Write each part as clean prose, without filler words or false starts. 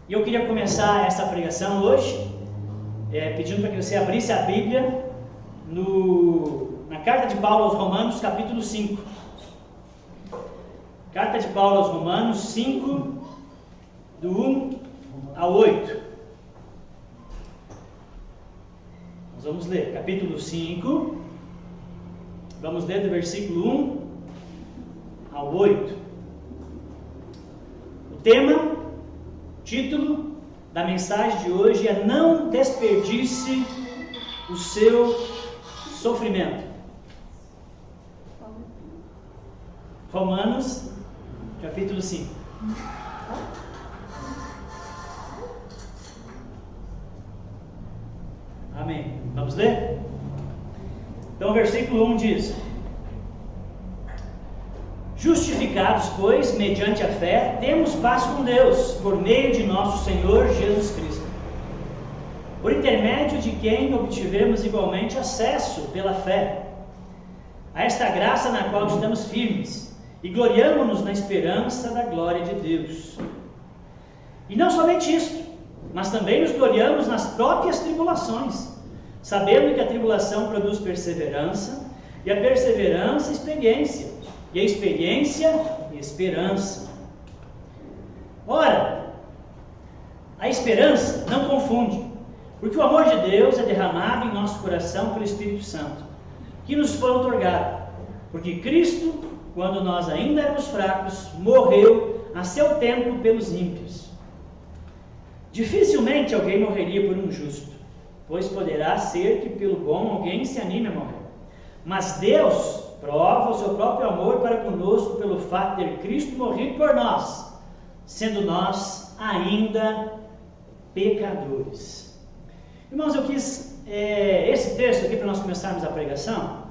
E eu queria começar essa pregação hoje, pedindo para que você abrisse a Bíblia na carta de Paulo aos Romanos, capítulo 5. Carta de Paulo aos Romanos 5, do 1 ao 8. Nós vamos ler capítulo 5, vamos ler do versículo 1 ao 8. O tema, título da mensagem de hoje é: não desperdice o seu sofrimento. Romanos, capítulo 5. Amém. Vamos ler? Então o versículo 1 diz: justificados, pois, mediante a fé, temos paz com Deus, por meio de nosso Senhor Jesus Cristo, por intermédio de quem obtivemos igualmente acesso pela fé a esta graça na qual estamos firmes, e gloriamo-nos na esperança da glória de Deus. E não somente isto, mas também nos gloriamos nas próprias tribulações, sabendo que a tribulação produz perseverança, e a perseverança, experiência, e a experiência, esperança. Ora, a esperança não confunde, porque o amor de Deus é derramado em nosso coração pelo Espírito Santo, que nos foi outorgado, porque Cristo, quando nós ainda éramos fracos, morreu a seu tempo pelos ímpios. Dificilmente alguém morreria por um justo, pois poderá ser que pelo bom alguém se anime a morrer. Mas Deus prova o seu próprio amor para conosco pelo fato de ter Cristo morrido por nós, sendo nós ainda pecadores. Irmãos, eu quis esse texto aqui para nós começarmos a pregação.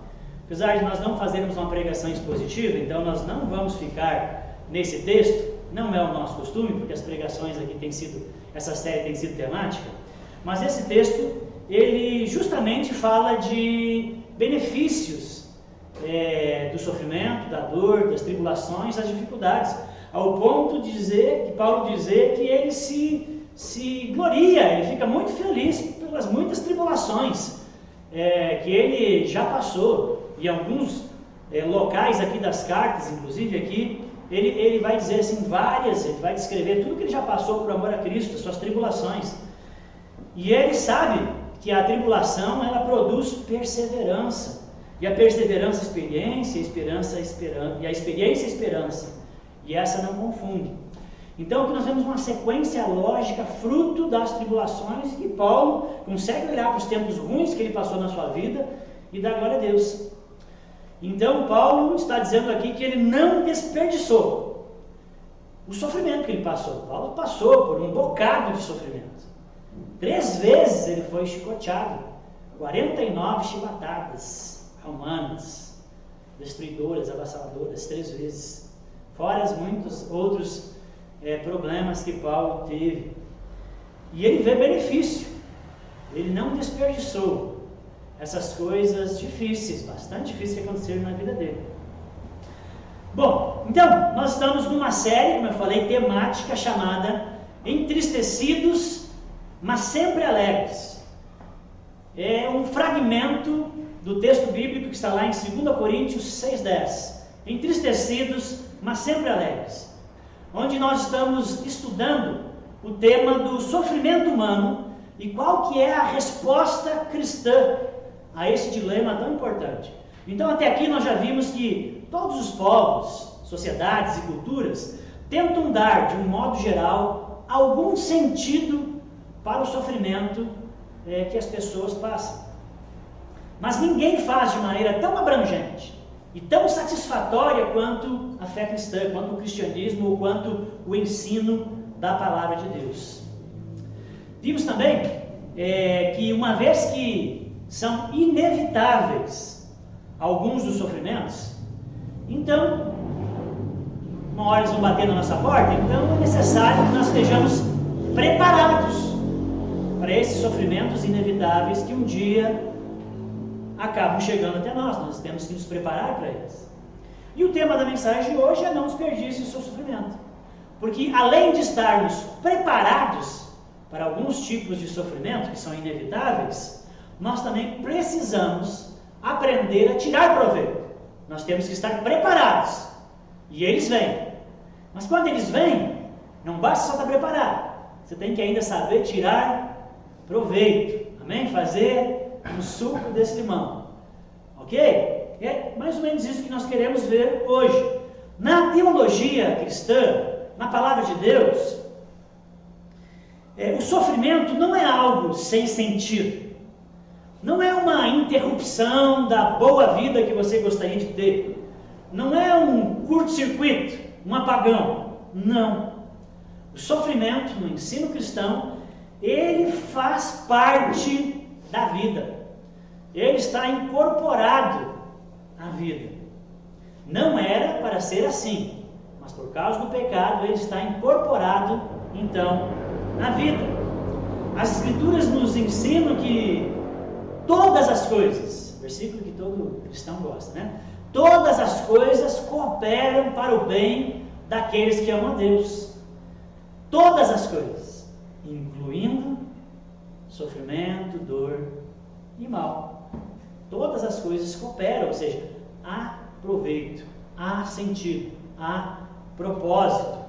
Apesar de nós não fazermos uma pregação expositiva, então nós não vamos ficar nesse texto, não é o nosso costume, porque as pregações aqui essa série tem sido temática, mas esse texto, ele justamente fala de benefícios do sofrimento, da dor, das tribulações, das dificuldades, ao ponto de Paulo dizer que ele se gloria, ele fica muito feliz pelas muitas tribulações que ele já passou. E alguns locais aqui das cartas, inclusive aqui, ele vai dizer assim, ele vai descrever tudo que ele já passou por amor a Cristo, suas tribulações. E ele sabe que a tribulação, ela produz perseverança. E a perseverança, experiência, e a experiência, esperança. E essa não confunde. Então, aqui nós vemos uma sequência lógica, fruto das tribulações, que Paulo consegue olhar para os tempos ruins que ele passou na sua vida e dar glória a Deus. Então, Paulo está dizendo aqui que ele não desperdiçou o sofrimento que ele passou. Paulo passou por um bocado de sofrimento. 3 vezes ele foi chicoteado, 49 chibatadas romanas, destruidoras, avassaladoras, 3 vezes, fora muitos outros problemas que Paulo teve. E ele vê benefício, ele não desperdiçou essas coisas difíceis, bastante difíceis que aconteceram na vida dele. Bom, então, nós estamos numa série, como eu falei, temática chamada Entristecidos, mas sempre alegres. É um fragmento do texto bíblico que está lá em 2 Coríntios 6,10. Entristecidos, mas sempre alegres. Onde nós estamos estudando o tema do sofrimento humano e qual que é a resposta cristã a esse dilema tão importante. Então, até aqui nós já vimos que todos os povos, sociedades e culturas tentam dar, de um modo geral, algum sentido para o sofrimento que as pessoas passam. Mas ninguém faz de maneira tão abrangente e tão satisfatória quanto a fé cristã, quanto o cristianismo ou quanto o ensino da palavra de Deus. Vimos também que uma vez que são inevitáveis alguns dos sofrimentos, então, uma hora eles vão bater na nossa porta, então é necessário que nós estejamos preparados para esses sofrimentos inevitáveis que um dia acabam chegando até nós. Nós temos que nos preparar para eles. E o tema da mensagem de hoje é: não desperdice o seu sofrimento. Porque além de estarmos preparados para alguns tipos de sofrimento que são inevitáveis, nós também precisamos aprender a tirar proveito. Nós temos que estar preparados. E eles vêm. Mas quando eles vêm, não basta só estar preparado. Você tem que ainda saber tirar proveito. Amém? Fazer um suco desse limão. Ok? É mais ou menos isso que nós queremos ver hoje. Na teologia cristã, na palavra de Deus, o sofrimento não é algo sem sentido. Não é uma interrupção da boa vida que você gostaria de ter. Não é um curto-circuito, um apagão. Não. O sofrimento no ensino cristão, ele faz parte da vida. Ele está incorporado à vida. Não era para ser assim, mas por causa do pecado ele está incorporado, então, na vida. As Escrituras nos ensinam que todas as coisas, versículo que todo cristão gosta, né? Todas as coisas cooperam para o bem daqueles que amam a Deus. Todas as coisas, incluindo sofrimento, dor e mal. Todas as coisas cooperam, ou seja, há proveito, há sentido, há propósito.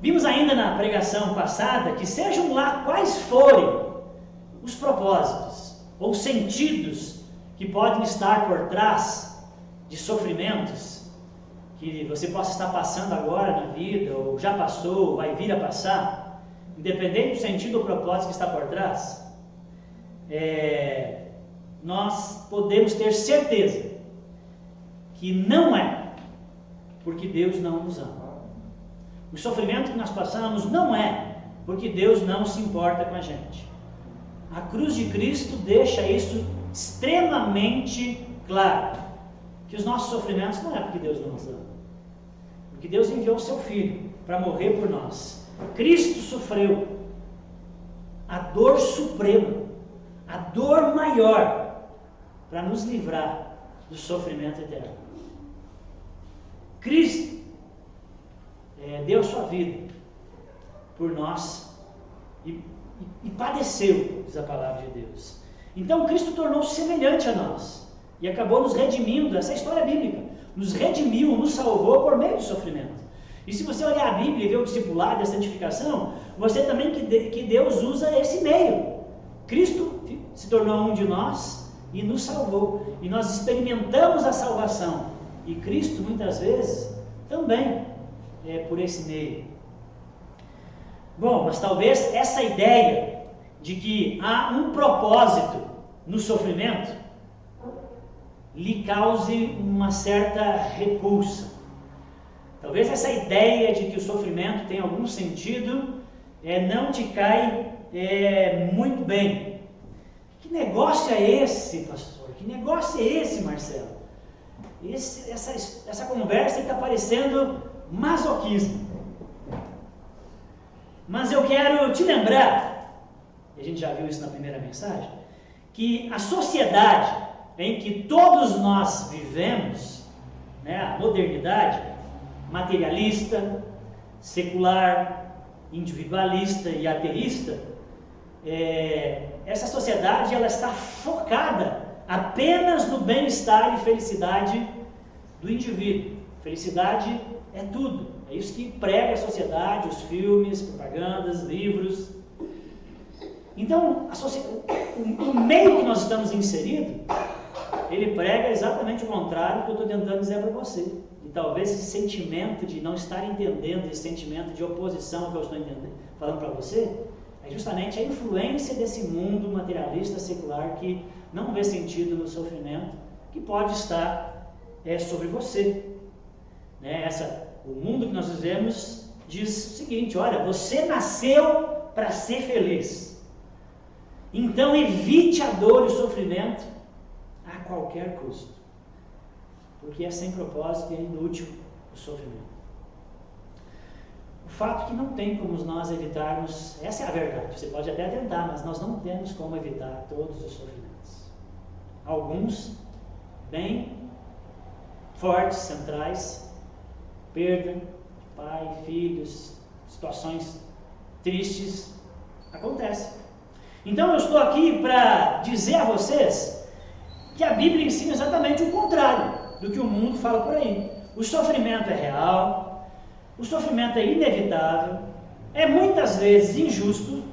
Vimos ainda na pregação passada que sejam lá quais forem os propósitos ou sentidos que podem estar por trás de sofrimentos que você possa estar passando agora na vida, ou já passou, ou vai vir a passar, independente do sentido ou propósito que está por trás, nós podemos ter certeza que não é porque Deus não nos ama. O sofrimento que nós passamos não é porque Deus não se importa com a gente. A cruz de Cristo deixa isso extremamente claro, que os nossos sofrimentos não é porque Deus não nos ama, porque Deus enviou o seu Filho para morrer por nós. Cristo sofreu a dor suprema, a dor maior, para nos livrar do sofrimento eterno. Cristo deu sua vida por nós e padeceu, diz a palavra de Deus. Então Cristo tornou-se semelhante a nós e acabou nos redimindo. Essa é a história bíblica. Nos redimiu, nos salvou por meio do sofrimento. E se você olhar a Bíblia e ver o discipulado e a santificação, você também que Deus usa esse meio. Cristo se tornou um de nós e nos salvou. E nós experimentamos a salvação. E Cristo, muitas vezes, também por esse meio. Bom, mas talvez essa ideia de que há um propósito no sofrimento lhe cause uma certa repulsa. Talvez essa ideia de que o sofrimento tem algum sentido não te cai muito bem. Que negócio é esse, pastor? Que negócio é esse, Marcelo? Essa conversa está parecendo masoquismo. Mas eu quero te lembrar, e a gente já viu isso na primeira mensagem, que a sociedade em que todos nós vivemos, a modernidade materialista, secular, individualista e ateísta, essa sociedade ela está focada apenas no bem-estar e felicidade do indivíduo. Felicidade é tudo. É isso que prega a sociedade, os filmes, propagandas, livros. Então, o meio que nós estamos inseridos, ele prega exatamente o contrário do que eu estou tentando dizer para você. E talvez esse sentimento de não estar entendendo, esse sentimento de oposição que eu estou falando para você, é justamente a influência desse mundo materialista, secular, que não vê sentido no sofrimento, que pode estar sobre você. O mundo que nós vivemos diz o seguinte: olha, você nasceu para ser feliz, então evite a dor e o sofrimento a qualquer custo, porque é sem propósito e é inútil o sofrimento. O fato é que não tem como nós evitarmos, essa é a verdade, você pode até tentar, mas nós não temos como evitar todos os sofrimentos. Alguns bem fortes, centrais: perda, pai, filhos, situações tristes acontecem. Então eu estou aqui para dizer a vocês que a Bíblia ensina exatamente o contrário do que o mundo fala por aí. O sofrimento é real, o sofrimento é inevitável, é muitas vezes injusto,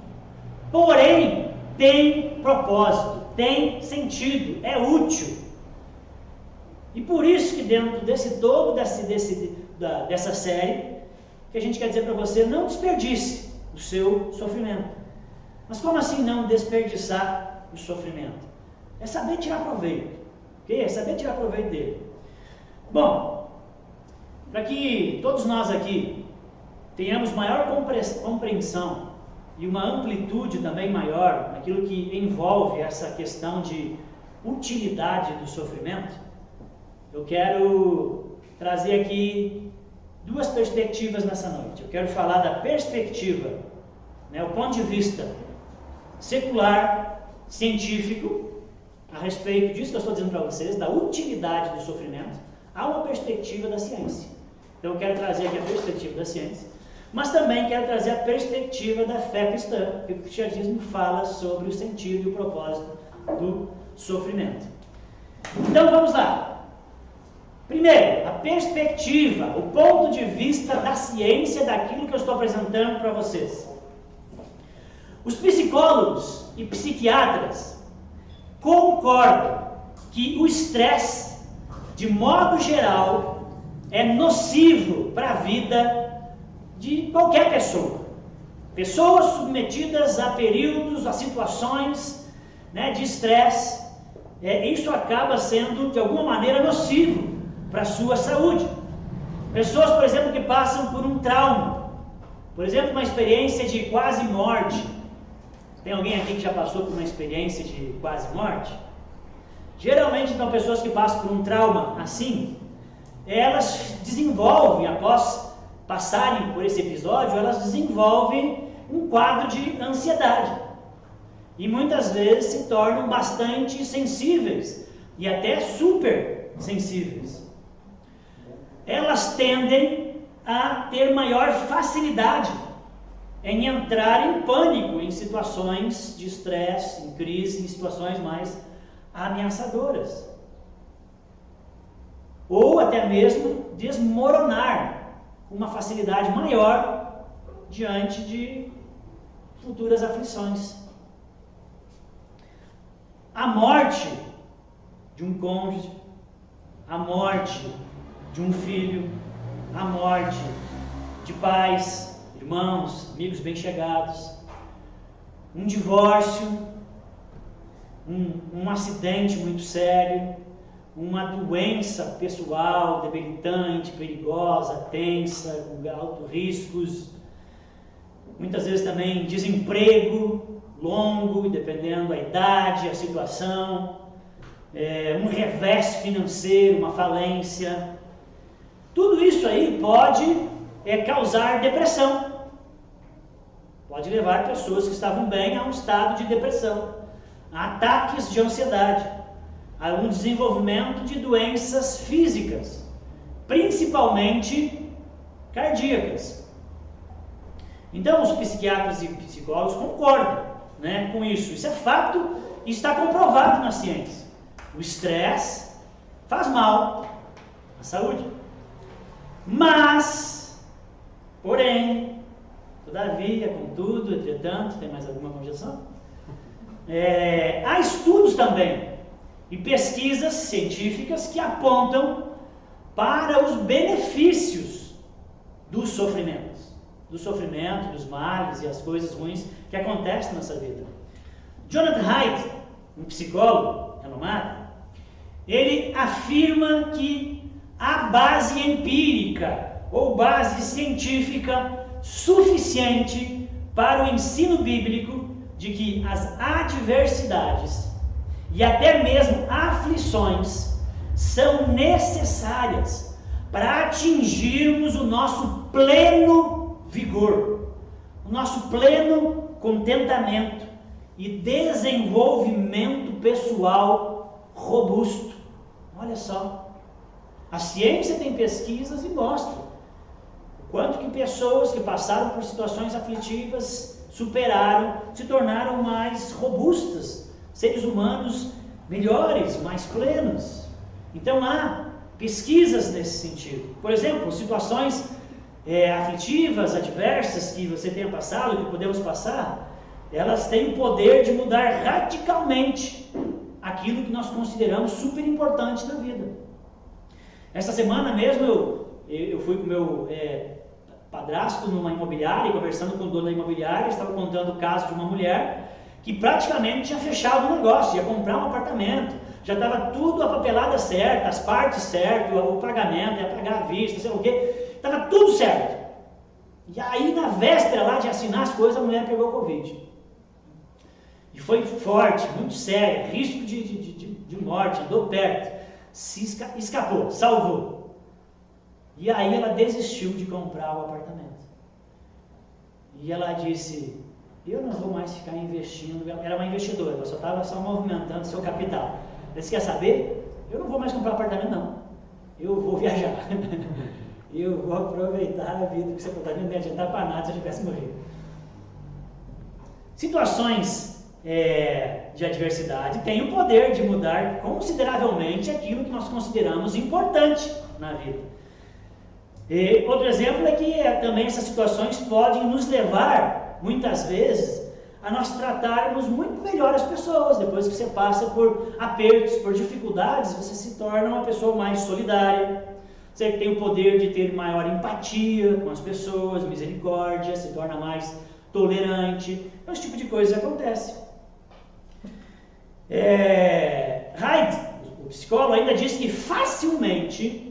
porém tem propósito, tem sentido, é útil. E por isso que dentro dessa série, que a gente quer dizer para você, não desperdice o seu sofrimento. Mas como assim não desperdiçar o sofrimento? É saber tirar proveito, ok? É saber tirar proveito dele. Bom, para que todos nós aqui tenhamos maior compreensão e uma amplitude também maior naquilo que envolve essa questão de utilidade do sofrimento, eu quero trazer aqui duas perspectivas nessa noite. Eu quero falar da perspectiva, o ponto de vista secular, científico, a respeito disso que eu estou dizendo para vocês, da utilidade do sofrimento, há uma perspectiva da ciência. Então eu quero trazer aqui a perspectiva da ciência, mas também quero trazer a perspectiva da fé cristã, que o cristianismo fala sobre o sentido e o propósito do sofrimento. Então vamos lá. Primeiro, a perspectiva, o ponto de vista da ciência daquilo que eu estou apresentando para vocês. Os psicólogos e psiquiatras concordam que o estresse, de modo geral, é nocivo para a vida de qualquer pessoa. Pessoas submetidas a períodos, a situações de estresse, isso acaba sendo, de alguma maneira, nocivo para a sua saúde. Pessoas, por exemplo, que passam por um trauma, por exemplo, uma experiência de quase morte. Tem alguém aqui que já passou por uma experiência de quase morte? Geralmente, então, pessoas que passam por um trauma assim, elas desenvolvem, após passarem por esse episódio, elas desenvolvem um quadro de ansiedade. E muitas vezes se tornam bastante sensíveis e até super sensíveis. Elas tendem a ter maior facilidade em entrar em pânico em situações de estresse, em crise, em situações mais ameaçadoras. Ou até mesmo desmoronar com uma facilidade maior diante de futuras aflições. A morte de um cônjuge, a morte de um filho, a morte de pais, irmãos, amigos bem-chegados, um divórcio, um acidente muito sério, uma doença pessoal debilitante, perigosa, tensa, com altos riscos, muitas vezes também desemprego longo, dependendo da idade, a situação, um revés financeiro, uma falência. Tudo isso aí pode causar depressão, pode levar pessoas que estavam bem a um estado de depressão, a ataques de ansiedade, a um desenvolvimento de doenças físicas, principalmente cardíacas. Então os psiquiatras e psicólogos concordam com isso. Isso é fato e está comprovado na ciência. O estresse faz mal à saúde. Mas, porém, todavia, contudo, entretanto, tem mais alguma conjecção? Há estudos também e pesquisas científicas que apontam para os benefícios dos sofrimentos, dos males e as coisas ruins que acontecem na nossa vida. Jonathan Haidt, um psicólogo renomado, ele afirma que há base empírica ou base científica suficiente para o ensino bíblico de que as adversidades e até mesmo aflições são necessárias para atingirmos o nosso pleno vigor, o nosso pleno contentamento e desenvolvimento pessoal robusto. Olha só, a ciência tem pesquisas e mostra o quanto que pessoas que passaram por situações aflitivas superaram, se tornaram mais robustas, seres humanos melhores, mais plenos. Então há pesquisas nesse sentido. Por exemplo, situações aflitivas, adversas que você tenha passado, que podemos passar, elas têm o poder de mudar radicalmente aquilo que nós consideramos super importante na vida. Essa semana mesmo eu fui com o meu padrasto numa imobiliária, conversando com o dono da imobiliária, estava contando o caso de uma mulher que praticamente tinha fechado o negócio, ia comprar um apartamento, já estava tudo a papelada certa, as partes certas, o pagamento, ia pagar à vista, sei lá o quê, estava tudo certo. E aí na véspera lá de assinar as coisas, a mulher pegou Covid. E foi forte, muito sério, risco de morte, andou perto, escapou, salvou. E aí ela desistiu de comprar o apartamento. E ela disse, eu não vou mais ficar investindo, era uma investidora, ela só estava movimentando seu capital. Ela disse, quer saber? Eu não vou mais comprar apartamento não, eu vou viajar. Eu vou aproveitar a vida, porque você não me adiantar para nada se eu tivesse morrido. Situações de adversidade têm o poder de mudar consideravelmente aquilo que nós consideramos importante na vida. E outro exemplo é que também essas situações podem nos levar, muitas vezes, a nós tratarmos muito melhor as pessoas. Depois que você passa por apertos, por dificuldades, você se torna uma pessoa mais solidária. Você tem o poder de ter maior empatia com as pessoas, misericórdia, se torna mais tolerante. Esse tipo de coisa acontece. Haidt, o psicólogo, ainda diz que facilmente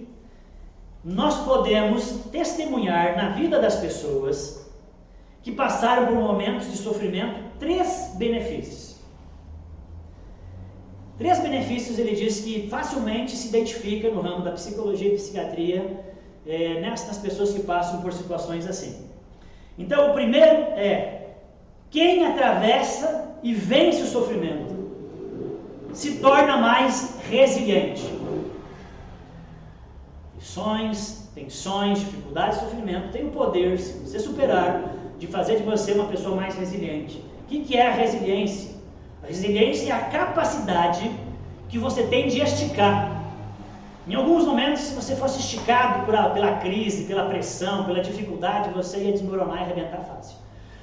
nós podemos testemunhar na vida das pessoas que passaram por momentos de sofrimento 3 benefícios. 3 benefícios ele diz que facilmente se identifica no ramo da psicologia e psiquiatria nas pessoas que passam por situações assim. Então, o primeiro quem atravessa e vence o sofrimento se torna mais resiliente. Aflições, tensões, dificuldades, sofrimento tem o poder, se você superar, de fazer de você uma pessoa mais resiliente. O que é a resiliência? A resiliência é a capacidade que você tem de esticar. Em alguns momentos, se você fosse esticado pela crise, pela pressão, pela dificuldade, você ia desmoronar e arrebentar fácil.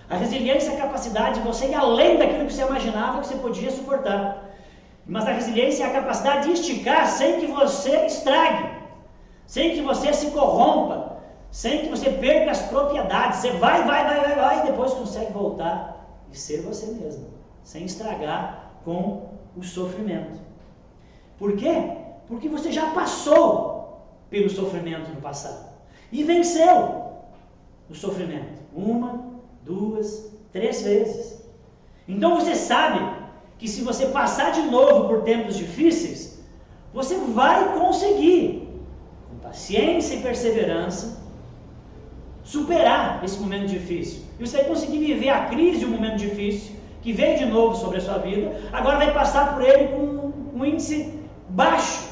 A resiliência é a capacidade de você ir além daquilo que você imaginava que você podia suportar. Mas a resiliência é a capacidade de esticar sem que você estrague, sem que você se corrompa, sem que você perca as propriedades. Você vai e depois consegue voltar e ser você mesmo, sem estragar com o sofrimento. Por quê? Porque você já passou pelo sofrimento no passado e venceu o sofrimento 1, 2, 3 vezes. Então você sabe que se você passar de novo por tempos difíceis, você vai conseguir, com paciência e perseverança, superar esse momento difícil. E você vai conseguir viver a crise de um momento difícil, que veio de novo sobre a sua vida, agora vai passar por ele com um índice baixo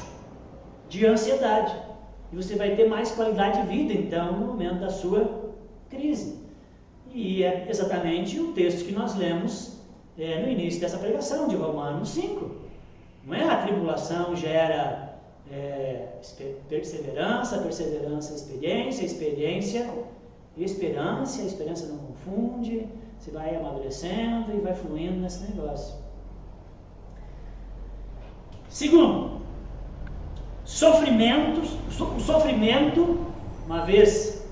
de ansiedade. E você vai ter mais qualidade de vida, então, no momento da sua crise. E é exatamente o texto que nós lemos no início dessa pregação, de Romanos 5. Não é? A tribulação gera perseverança, perseverança, experiência, experiência, esperança, a esperança não confunde, você vai amadurecendo e vai fluindo nesse negócio. Segundo, o sofrimento, uma vez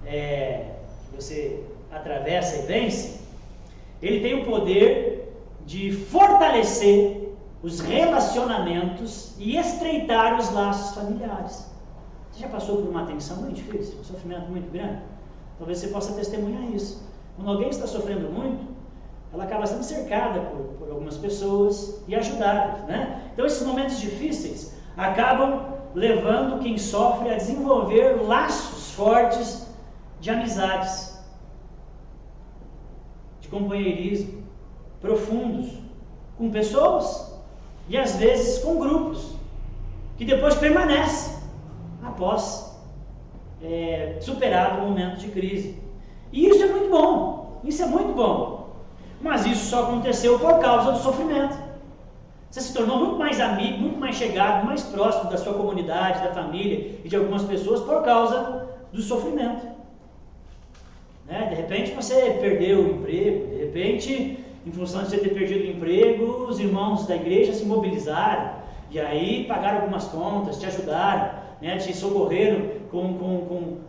que você atravessa e vence, ele tem o poder de fortalecer os relacionamentos e estreitar os laços familiares. Você já passou por uma tensão muito difícil, um sofrimento muito grande? Talvez você possa testemunhar isso. Quando alguém está sofrendo muito, ela acaba sendo cercada por algumas pessoas e ajudadas, né? Então esses momentos difíceis acabam levando quem sofre a desenvolver laços fortes de amizades, de companheirismo, profundos, com pessoas e às vezes com grupos, que depois permanecem após superado o momento de crise. E isso é muito bom, isso é muito bom. Mas isso só aconteceu por causa do sofrimento. Você se tornou muito mais amigo, muito mais chegado, mais próximo da sua comunidade, da família e de algumas pessoas por causa do sofrimento. Né? De repente você perdeu o emprego, de repente, em função de você ter perdido o emprego, os irmãos da igreja se mobilizaram e aí pagaram algumas contas, te ajudaram, né? Te socorreram com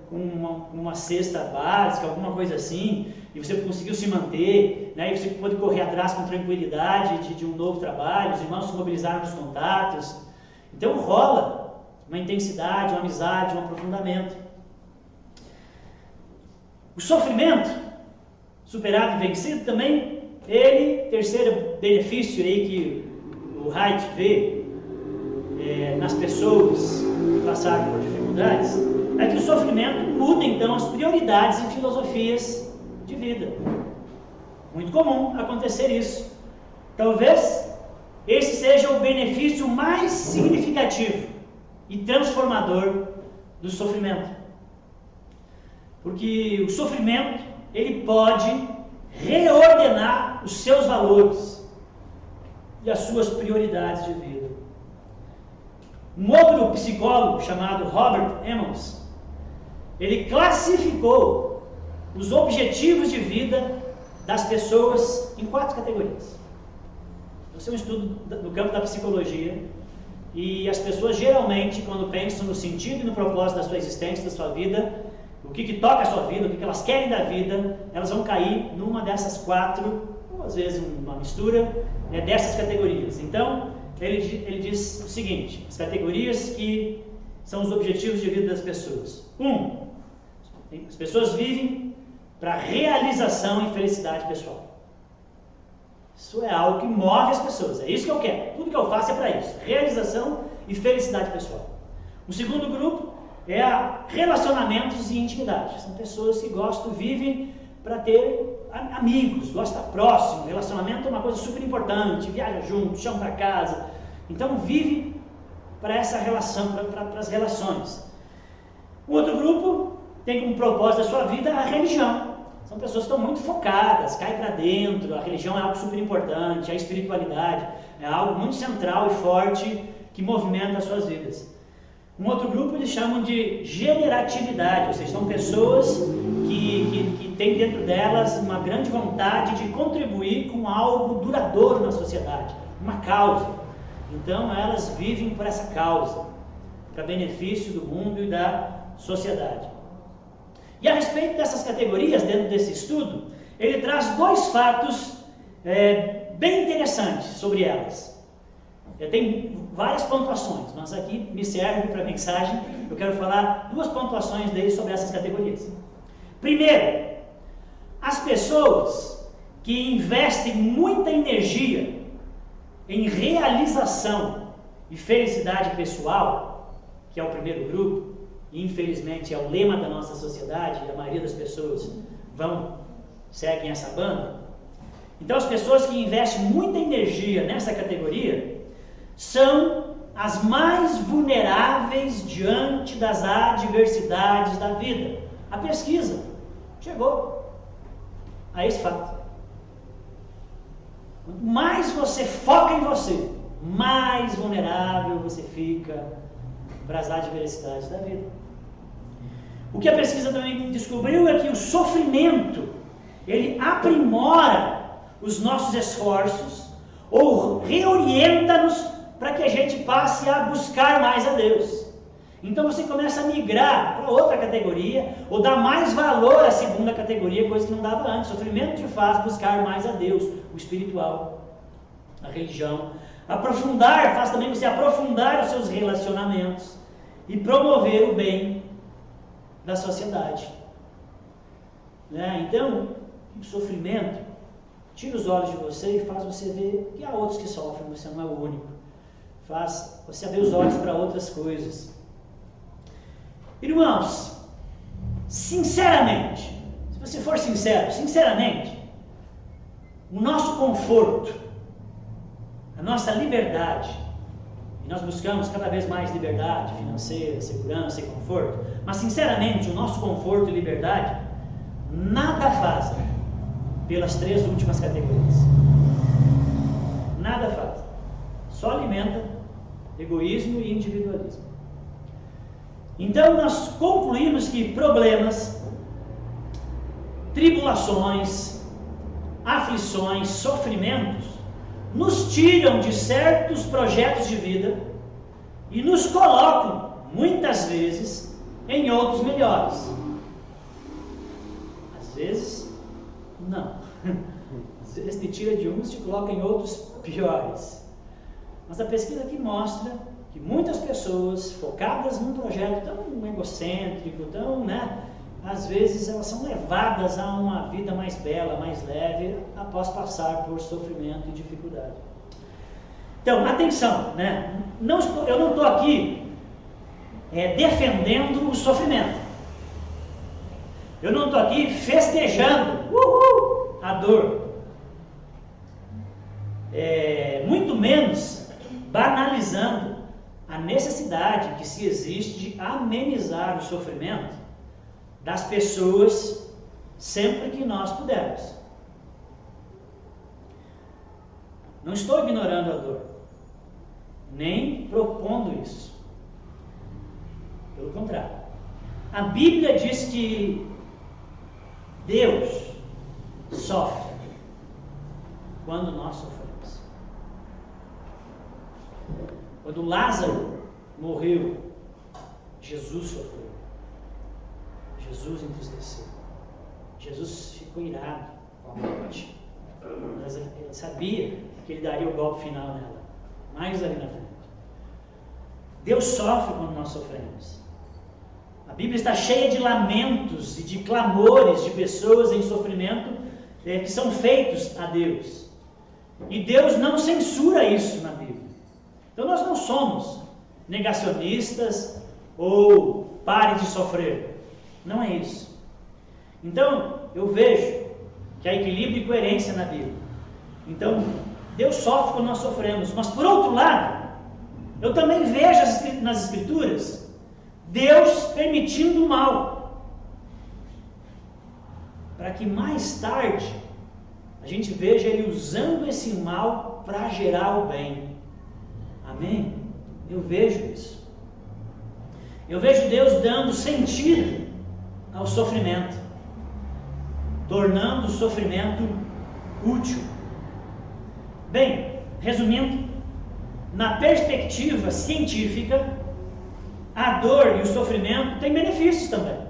uma cesta básica, alguma coisa assim, e você conseguiu se manter, né? E você pôde correr atrás com tranquilidade de um novo trabalho, os irmãos se mobilizaram nos contatos. Então rola uma intensidade, uma amizade, um aprofundamento. O sofrimento, superado e vencido também, terceiro benefício aí que o Wright vê nas pessoas que passaram por dificuldades, é que o sofrimento muda então as prioridades e filosofias de vida. Muito comum acontecer isso. Talvez esse seja o benefício mais significativo e transformador do sofrimento. Porque o sofrimento, ele pode reordenar os seus valores e as suas prioridades de vida. Um outro psicólogo chamado Robert Emmons, ele classificou os objetivos de vida das pessoas em 4 categorias. Esse é um estudo no campo da psicologia, e as pessoas geralmente, quando pensam no sentido e no propósito da sua existência, da sua vida, o que toca a sua vida, o que elas querem da vida, elas vão cair numa dessas 4, ou às vezes uma mistura dessas categorias. Então, ele diz o seguinte: as categorias que são os objetivos de vida das pessoas. 1. As pessoas vivem para realização e felicidade pessoal. Isso é algo que move as pessoas, é isso que eu quero, tudo que eu faço é para isso, realização e felicidade pessoal. O segundo grupo é relacionamentos e intimidade. São pessoas que vivem para ter amigos, gostam de estar próximo. Relacionamento é uma coisa super importante, viaja junto, chama para casa. Então vive para essa relação, para as relações. O outro grupo tem como propósito da sua vida a religião. São pessoas que estão muito focadas, caem para dentro. A religião é algo super importante, a espiritualidade é algo muito central e forte que movimenta as suas vidas. Um outro grupo eles chamam de generatividade, ou seja, são pessoas que têm dentro delas uma grande vontade de contribuir com algo duradouro na sociedade, uma causa. Então elas vivem por essa causa, para benefício do mundo e da sociedade. E a respeito dessas categorias, dentro desse estudo, ele traz 2 fatos bem interessantes sobre elas. Tem várias pontuações, mas aqui me serve para a mensagem. Eu quero falar 2 pontuações dele sobre essas categorias. Primeiro, as pessoas que investem muita energia em realização e felicidade pessoal, que é o primeiro grupo, e infelizmente é o lema da nossa sociedade, e a maioria das pessoas seguem essa banda. Então as pessoas que investem muita energia nessa categoria são as mais vulneráveis diante das adversidades da vida. A pesquisa chegou a esse fato. Quanto mais você foca em você, mais vulnerável você fica para as adversidades da vida. O que a pesquisa também descobriu é que o sofrimento, ele aprimora os nossos esforços ou reorienta-nos para que a gente passe a buscar mais a Deus. Então você começa a migrar para outra categoria, ou dar mais valor à segunda categoria, coisa que não dava antes. O sofrimento te faz buscar mais a Deus, o espiritual, a religião. Aprofundar faz também você aprofundar os seus relacionamentos e promover o bem da sociedade. Então, o sofrimento tira os olhos de você e faz você ver que há outros que sofrem, você não é o único. Faz você abrir os olhos para outras coisas. Irmãos, sinceramente, se você for sincero, sinceramente, o nosso conforto, a nossa liberdade E nós buscamos cada vez mais liberdade financeira, segurança e conforto. Mas, sinceramente, o nosso conforto e liberdade nada fazem pelas 3 últimas categorias. Nada faz. Só alimenta egoísmo e individualismo. Então, nós concluímos que problemas, tribulações, aflições, sofrimentos nos tiram de certos projetos de vida e nos colocam, muitas vezes, em outros melhores. Às vezes, não. Às vezes te tira de uns e te coloca em outros piores. Mas a pesquisa aqui mostra que muitas pessoas focadas num projeto tão egocêntrico, tão, às vezes elas são levadas a uma vida mais bela, mais leve, após passar por sofrimento e dificuldade. Então, atenção, eu não estou aqui defendendo o sofrimento. Eu não estou aqui festejando a dor. Muito menos banalizando a necessidade que se existe de amenizar o sofrimento das pessoas sempre que nós pudermos. Não estou ignorando a dor, nem propondo isso. Pelo contrário, a Bíblia diz que Deus sofre quando nós sofremos. Quando Lázaro morreu, Jesus sofreu. Jesus entristeceu. Jesus ficou irado com a morte. Mas ele sabia que ele daria o golpe final nela, mais ali na frente. Deus sofre quando nós sofremos. A Bíblia está cheia de lamentos e de clamores de pessoas em sofrimento que são feitos a Deus. E Deus não censura isso na Bíblia. Então nós não somos negacionistas ou pare de sofrer. Não é isso. Então eu vejo que há equilíbrio e coerência na Bíblia. Então Deus sofre quando nós sofremos. Mas por outro lado, eu também vejo nas Escrituras Deus permitindo o mal, para que mais tarde a gente veja Ele usando esse mal para gerar o bem. Amém? Eu vejo isso. Eu vejo Deus dando sentido ao sofrimento, tornando o sofrimento útil. Bem, resumindo, na perspectiva científica, a dor e o sofrimento têm benefícios também.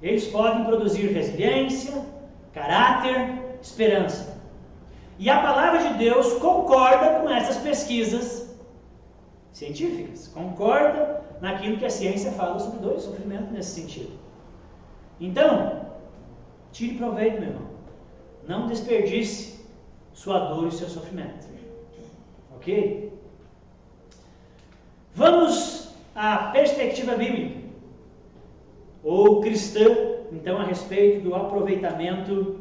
Eles podem produzir resiliência, caráter, esperança. E a palavra de Deus concorda com essas pesquisas científicas, concorda naquilo que a ciência fala sobre dor e sofrimento nesse sentido. Então, tire proveito, meu irmão. Não desperdice sua dor e seu sofrimento. Ok? Vamos à perspectiva bíblica, ou cristã, então, a respeito do aproveitamento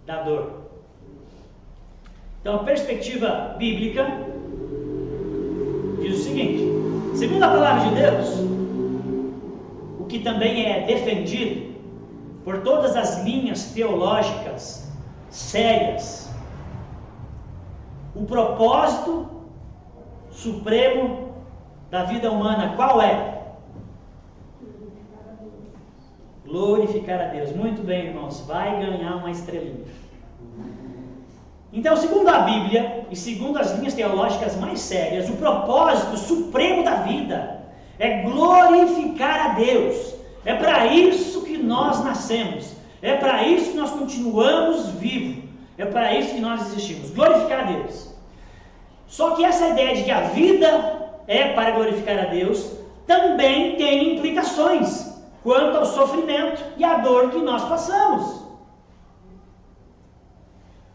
da dor. Então, a perspectiva bíblica diz o seguinte: segundo a palavra de Deus, o que também é defendido por todas as linhas teológicas sérias, o propósito supremo da vida humana, qual é? Glorificar a Deus. Muito bem, irmãos, vai ganhar uma estrelinha. Então, segundo a Bíblia e segundo as linhas teológicas mais sérias, o propósito supremo da vida é glorificar a Deus. É para isso que nós nascemos. É para isso que nós continuamos vivos. É para isso que nós existimos. Glorificar a Deus. Só que essa ideia de que a vida é para glorificar a Deus também tem implicações quanto ao sofrimento e à dor que nós passamos.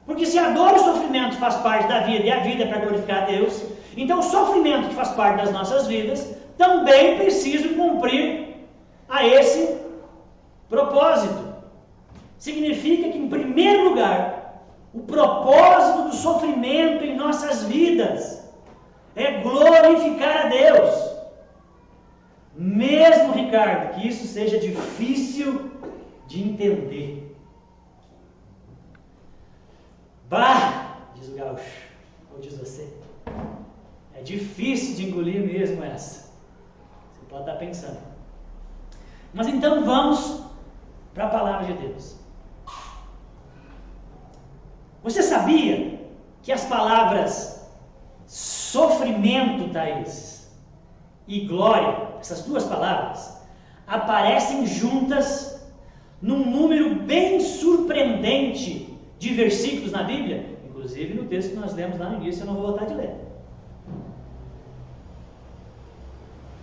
Porque se a dor e o sofrimento faz parte da vida e a vida é para glorificar a Deus, então o sofrimento que faz parte das nossas vidas também precisa cumprir a esse propósito. Significa que, em primeiro lugar, o propósito do sofrimento em nossas vidas é glorificar a Deus. Mesmo, Ricardo, que isso seja difícil de entender. Bah, diz o gaúcho, ou diz você, é difícil de engolir mesmo essa. Você pode estar pensando. Mas então vamos para a palavra de Deus. Você sabia que as palavras sofrimento, Thaís, e glória, essas duas palavras, aparecem juntas num número bem surpreendente de versículos na Bíblia, inclusive no texto que nós lemos lá no início, eu não vou voltar de ler.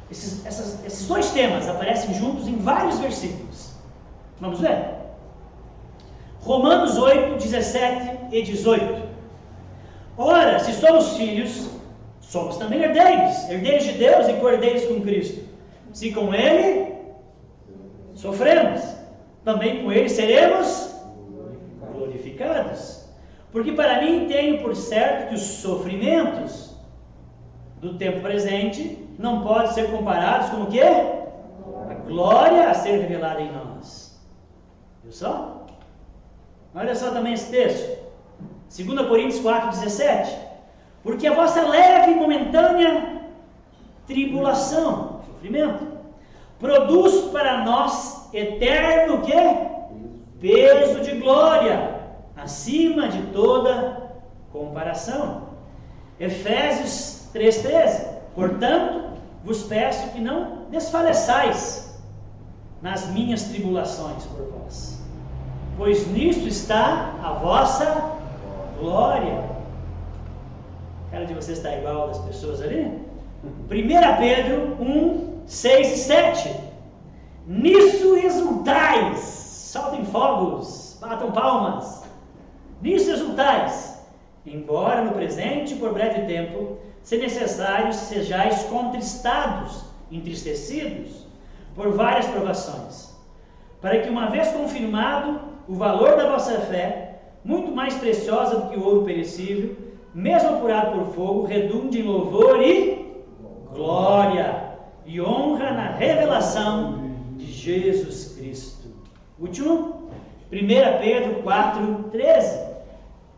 Esses dois temas aparecem juntos em vários versículos. Vamos ver? Romanos 8, 17 e 18. Ora, se somos filhos, somos também herdeiros, herdeiros de Deus e co-herdeiros com Cristo. Se com Ele sofremos, também com Ele seremos glorificados. Porque para mim tenho por certo que os sofrimentos do tempo presente não podem ser comparados com o quê? A glória a ser revelada em nós. Viu só? Olha só também esse texto. 2 Coríntios 4, 17. Porque a vossa leve e momentânea tribulação, sofrimento, produz para nós eterno quê? Peso de glória, acima de toda comparação. Efésios 3,13. Portanto, vos peço que não desfaleçais nas minhas tribulações por vós, pois nisto está a vossa glória. A cara de vocês está igual das pessoas ali? 1 Pedro 1, 6 e 7. Nisso exultais, soltem fogos, batam palmas. Nisso exultais, embora no presente, por breve tempo, se necessário, sejais contristados, entristecidos, por várias provações, para que, uma vez confirmado o valor da vossa fé, muito mais preciosa do que o ouro perecível, mesmo apurado por fogo, redunde em louvor e glória e honra na revelação de Jesus Cristo. Último, 1 Pedro 4, 13.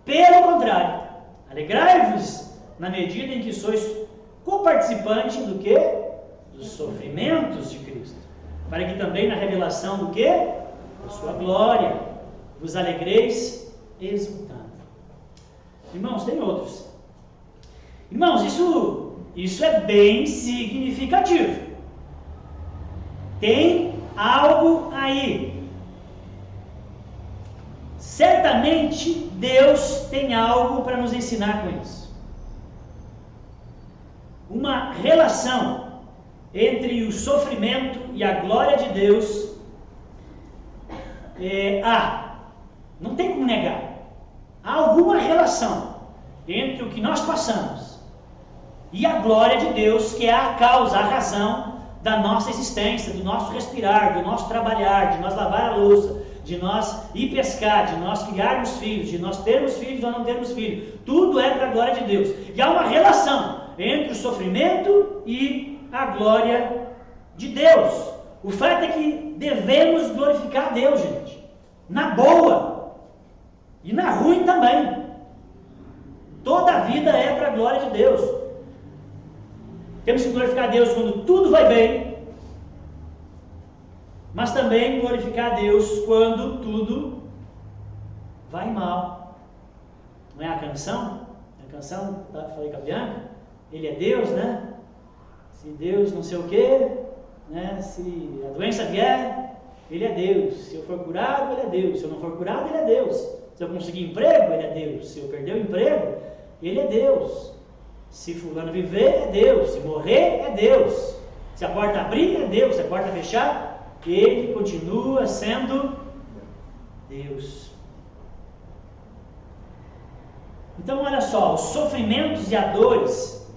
Pelo contrário, alegrai-vos na medida em que sois coparticipantes do quê? Dos sofrimentos de Cristo, para que também na revelação do quê? Da sua glória vos alegreis exultando. Irmãos, tem outros. Irmãos, isso é bem significativo. Tem algo aí. Certamente Deus tem algo para nos ensinar com isso. Uma relação entre o sofrimento e a glória de Deus. Não tem como negar. Há alguma relação entre o que nós passamos e a glória de Deus, que é a causa, a razão da nossa existência, do nosso respirar, do nosso trabalhar, de nós lavar a louça, de nós ir pescar, de nós criarmos filhos, de nós termos filhos ou não termos filhos. Tudo é para a glória de Deus. E há uma relação entre o sofrimento e a glória de Deus. O fato é que devemos glorificar a Deus, gente, na boa e na ruim também. Toda a vida é para a glória de Deus. Temos que glorificar a Deus quando tudo vai bem, mas também glorificar a Deus quando tudo vai mal. Não é a canção? A canção, falei com a Bianca, Ele é Deus, né? Se Deus não sei o quê, né? Se a doença vier, Ele é Deus. Se eu for curado, Ele é Deus. Se eu não for curado, Ele é Deus. Se eu conseguir emprego, Ele é Deus. Se eu perder o emprego, Ele é Deus. Se fulano viver, é Deus. Se morrer, é Deus. Se a porta abrir, é Deus. Se a porta fechar, Ele continua sendo Deus. Então, olha só, os sofrimentos e as dores,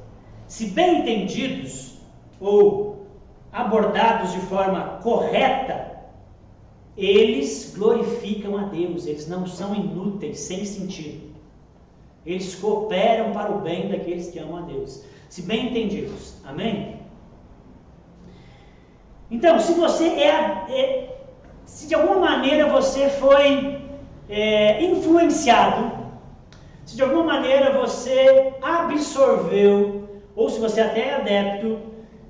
se bem entendidos ou abordados de forma correta, eles glorificam a Deus, eles não são inúteis, sem sentido. Eles cooperam para o bem daqueles que amam a Deus. se bem entendidos. Amém? Então, se você se de alguma maneira você foi influenciado, se de alguma maneira você absorveu, ou se você até é adepto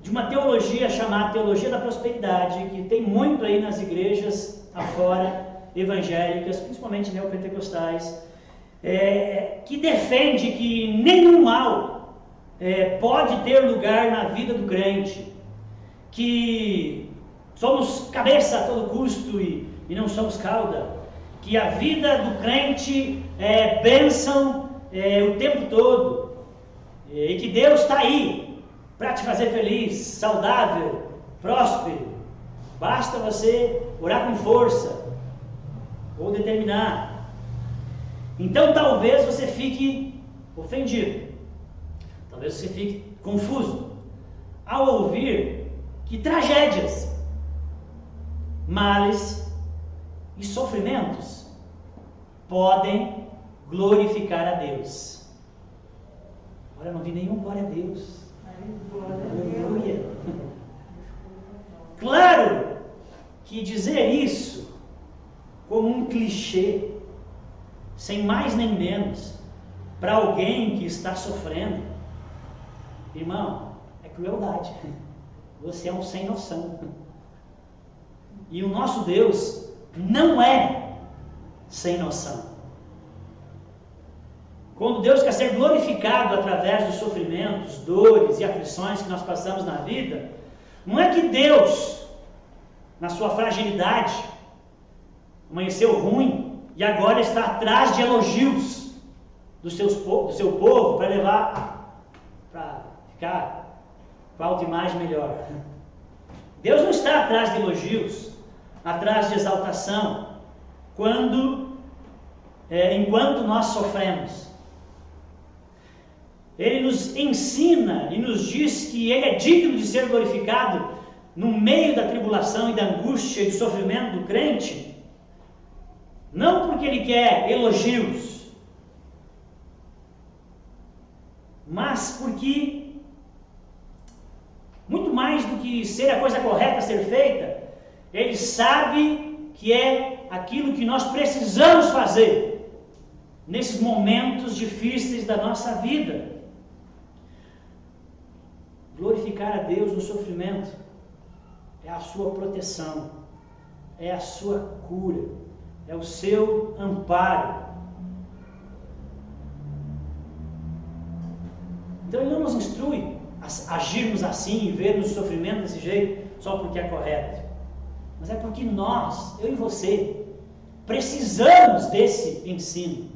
de uma teologia chamada Teologia da Prosperidade, que tem muito aí nas igrejas afora, evangélicas, principalmente neopentecostais, que defende que nenhum mal pode ter lugar na vida do crente, que somos cabeça a todo custo e não somos cauda, que a vida do crente é bênção o tempo todo, e que Deus está aí para te fazer feliz, saudável, próspero. Basta você orar com força ou determinar. Então talvez você fique ofendido, talvez você fique confuso ao ouvir que tragédias, males e sofrimentos podem glorificar a Deus. Olha, não vi nenhum glória a Deus. Aleluia. Claro que dizer isso como um clichê, sem mais nem menos, para alguém que está sofrendo, irmão, é crueldade. Você é um sem noção. E o nosso Deus não é sem noção. Quando Deus quer ser glorificado através dos sofrimentos, dores e aflições que nós passamos na vida, não é que Deus, na sua fragilidade, amanheceu ruim e agora está atrás de elogios do seu povo para levar, para ficar com a autoimagem melhor. Deus não está atrás de elogios, atrás de exaltação, enquanto nós sofremos. Ele nos ensina e nos diz que Ele é digno de ser glorificado no meio da tribulação e da angústia e do sofrimento do crente, não porque Ele quer elogios, mas porque, muito mais do que ser a coisa correta a ser feita, Ele sabe que é aquilo que nós precisamos fazer nesses momentos difíceis da nossa vida. Glorificar a Deus no sofrimento é a sua proteção, é a sua cura, é o seu amparo. Então Ele não nos instrui a agirmos assim e vermos o sofrimento desse jeito só porque é correto, mas é porque nós, eu e você, precisamos desse ensino.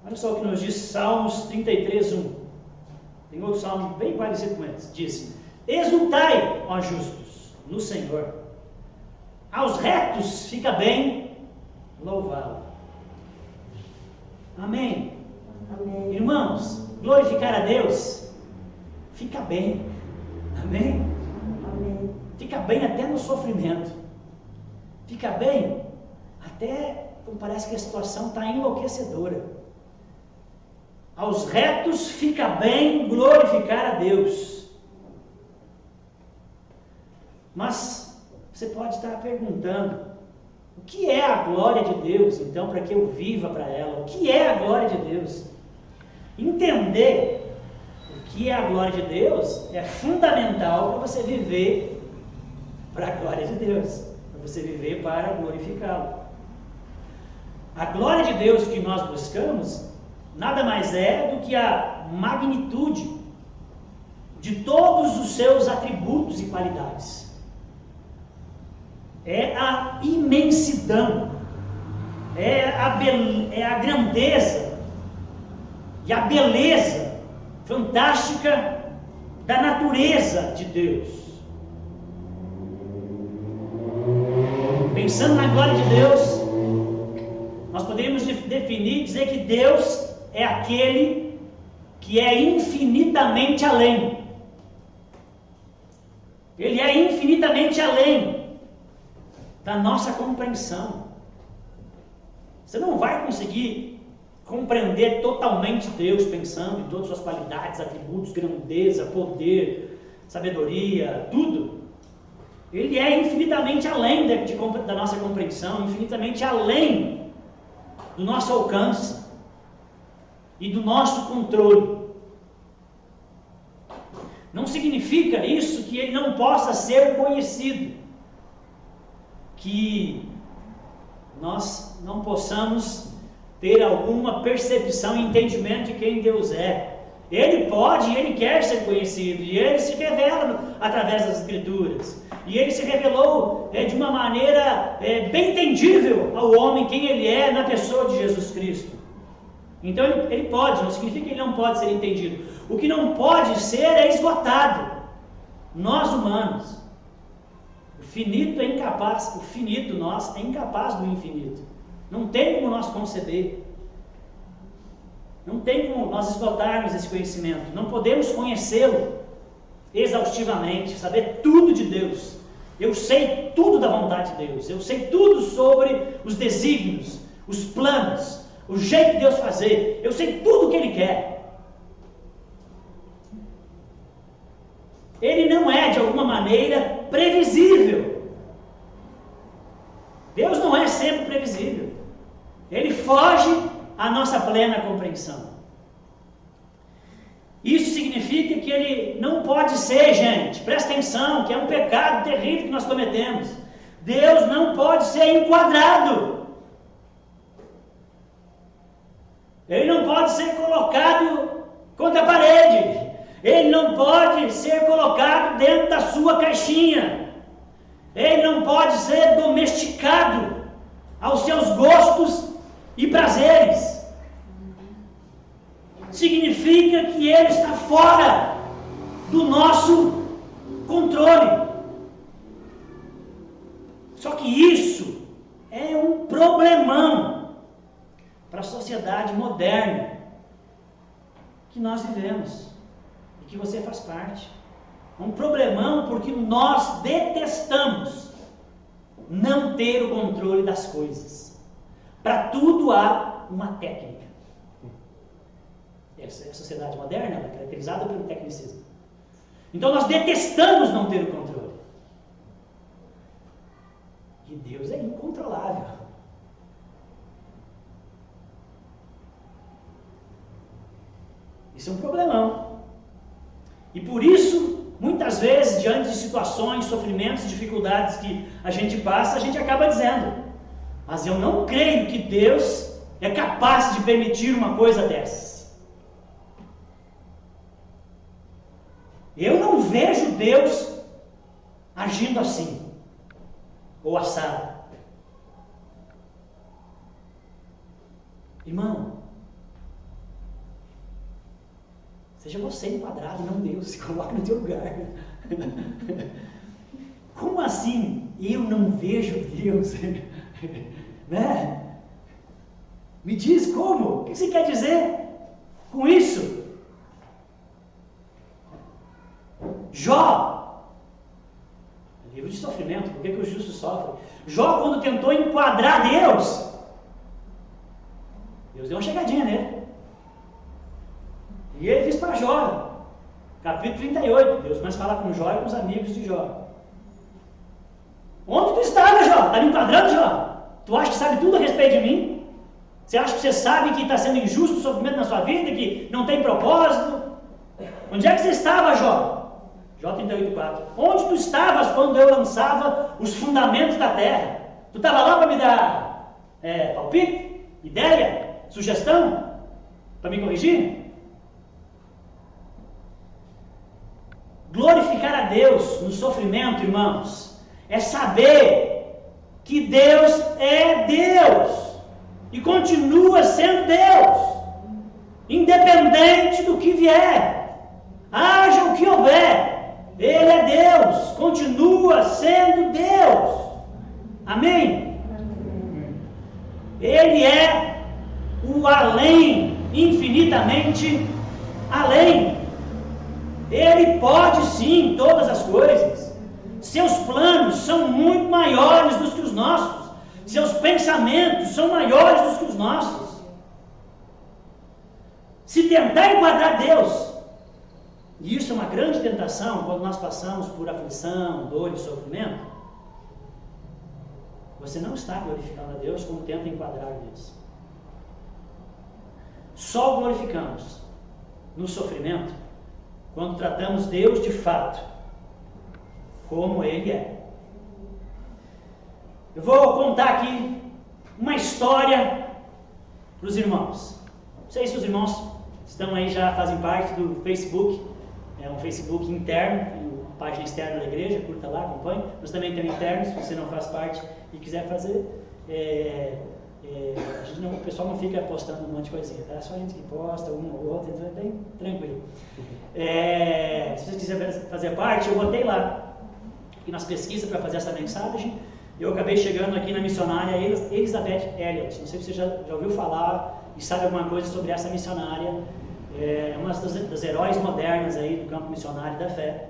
Olha só o que nos diz Salmos 33, 1. Tem outro salmo bem parecido com esse. Diz: exultai, ó justos, no Senhor. Aos retos fica bem louvá-lo. Amém? Amém. Irmãos, glorificar a Deus fica bem. Amém? Amém. Fica bem até no sofrimento. Fica bem até quando parece que a situação está enlouquecedora. Aos retos fica bem glorificar a Deus. Mas você pode estar perguntando: o que é a glória de Deus, então, para que eu viva para ela? O que é a glória de Deus? Entender o que é a glória de Deus é fundamental para você viver para a glória de Deus, para você viver para glorificá-lo. A glória de Deus que nós buscamos nada mais é do que a magnitude de todos os seus atributos e qualidades. É a imensidão, é a grandeza e a beleza fantástica da natureza de Deus. Pensando na glória de Deus, nós poderíamos definir, dizer que Deus é aquele que é infinitamente além. Ele é infinitamente além da nossa compreensão. Você não vai conseguir compreender totalmente Deus, pensando em todas as suas qualidades, atributos, grandeza, poder, sabedoria, tudo. Ele é infinitamente além da nossa compreensão, infinitamente além do nosso alcance e do nosso controle. Não significa isso que ele não possa ser conhecido, que nós não possamos ter alguma percepção e entendimento de quem Deus é. Ele pode e ele quer ser conhecido, e ele se revela através das Escrituras, e ele se revelou de uma maneira bem entendível ao homem quem ele é na pessoa de Jesus Cristo. Então ele pode, não significa que ele não pode ser entendido. O que não pode ser é esgotado. Nós humanos, o finito nós é incapaz do infinito. Não tem como nós conceber. Não tem como nós esgotarmos esse conhecimento. Não podemos conhecê-lo exaustivamente, saber tudo de Deus. Eu sei tudo da vontade de Deus. Eu sei tudo sobre os desígnios, os planos, o jeito de Deus fazer. Eu sei tudo o que Ele quer. Ele não é, de alguma maneira, previsível. Deus não é sempre previsível. Ele foge à nossa plena compreensão. Isso significa que ele não pode ser, gente, presta atenção, que é um pecado terrível que nós cometemos. Deus não pode ser enquadrado. Ele não pode ser colocado contra a parede. Ele não pode ser colocado dentro da sua caixinha. Ele não pode ser domesticado aos seus gostos e prazeres. Significa que ele está fora do nosso controle. Só que isso é um problemão para a sociedade moderna que nós vivemos e que você faz parte. É um problemão porque nós detestamos não ter o controle das coisas. Para tudo há uma técnica. Essa é a sociedade moderna, ela é caracterizada pelo tecnicismo. Então nós detestamos não ter o controle. E Deus é incontrolável. Isso é um problemão. E por isso, muitas vezes, diante de situações, sofrimentos, dificuldades que a gente passa, a gente acaba dizendo: mas eu não creio que Deus é capaz de permitir uma coisa dessas. Eu não vejo Deus agindo assim, ou assado. Irmão, seja você enquadrado e não Deus, se coloque no teu lugar. Como assim eu não vejo Deus? Né? Me diz como? O que você quer dizer com isso? Jó, livro de sofrimento, por que o justo sofre? Jó, quando tentou enquadrar Deus, Deus deu uma chegadinha nele. E ele diz para Jó, capítulo 38, Deus começa a falar com Jó e com os amigos de Jó. Onde tu estava, Jó? Está me enquadrando, Jó? Tu acha que sabe tudo a respeito de mim? Você acha que você sabe que está sendo injusto o sofrimento na sua vida, que não tem propósito? Onde é que você estava, Jó? Jó 38,4. Onde tu estavas quando eu lançava os fundamentos da terra? Tu estava lá para me dar palpite, ideia, sugestão? Para me corrigir? Glorificar a Deus no sofrimento, irmãos, é saber que Deus é Deus e continua sendo Deus, independente do que vier, haja o que houver. Ele é Deus, continua sendo Deus. Amém? Ele é o além, infinitamente além. Ele pode sim todas as coisas. Seus planos são muito maiores do que os nossos. Seus pensamentos são maiores do que os nossos. se tentar enquadrar Deus, e isso é uma grande tentação quando nós passamos por aflição, dor e sofrimento, você não está glorificando a Deus como tenta enquadrar Deus. Só o glorificamos no sofrimento quando tratamos Deus de fato como Ele é. Eu vou contar aqui uma história para os irmãos. Não sei se os irmãos estão aí, já fazem parte do Facebook. É um Facebook interno, a página externa da igreja, curta lá, acompanhe. Nós também temos internos, se você não faz parte e quiser fazer. O pessoal não fica postando um monte de coisinha, tá? Só a gente que posta, uma ou outra, então é bem tranquilo. Se você quiser fazer parte, eu botei lá, e nas pesquisas para fazer essa mensagem, eu acabei chegando aqui na missionária Elizabeth Elliot. Não sei se você já ouviu falar e sabe alguma coisa sobre essa missionária. É uma das heróis modernas aí do campo missionário da fé.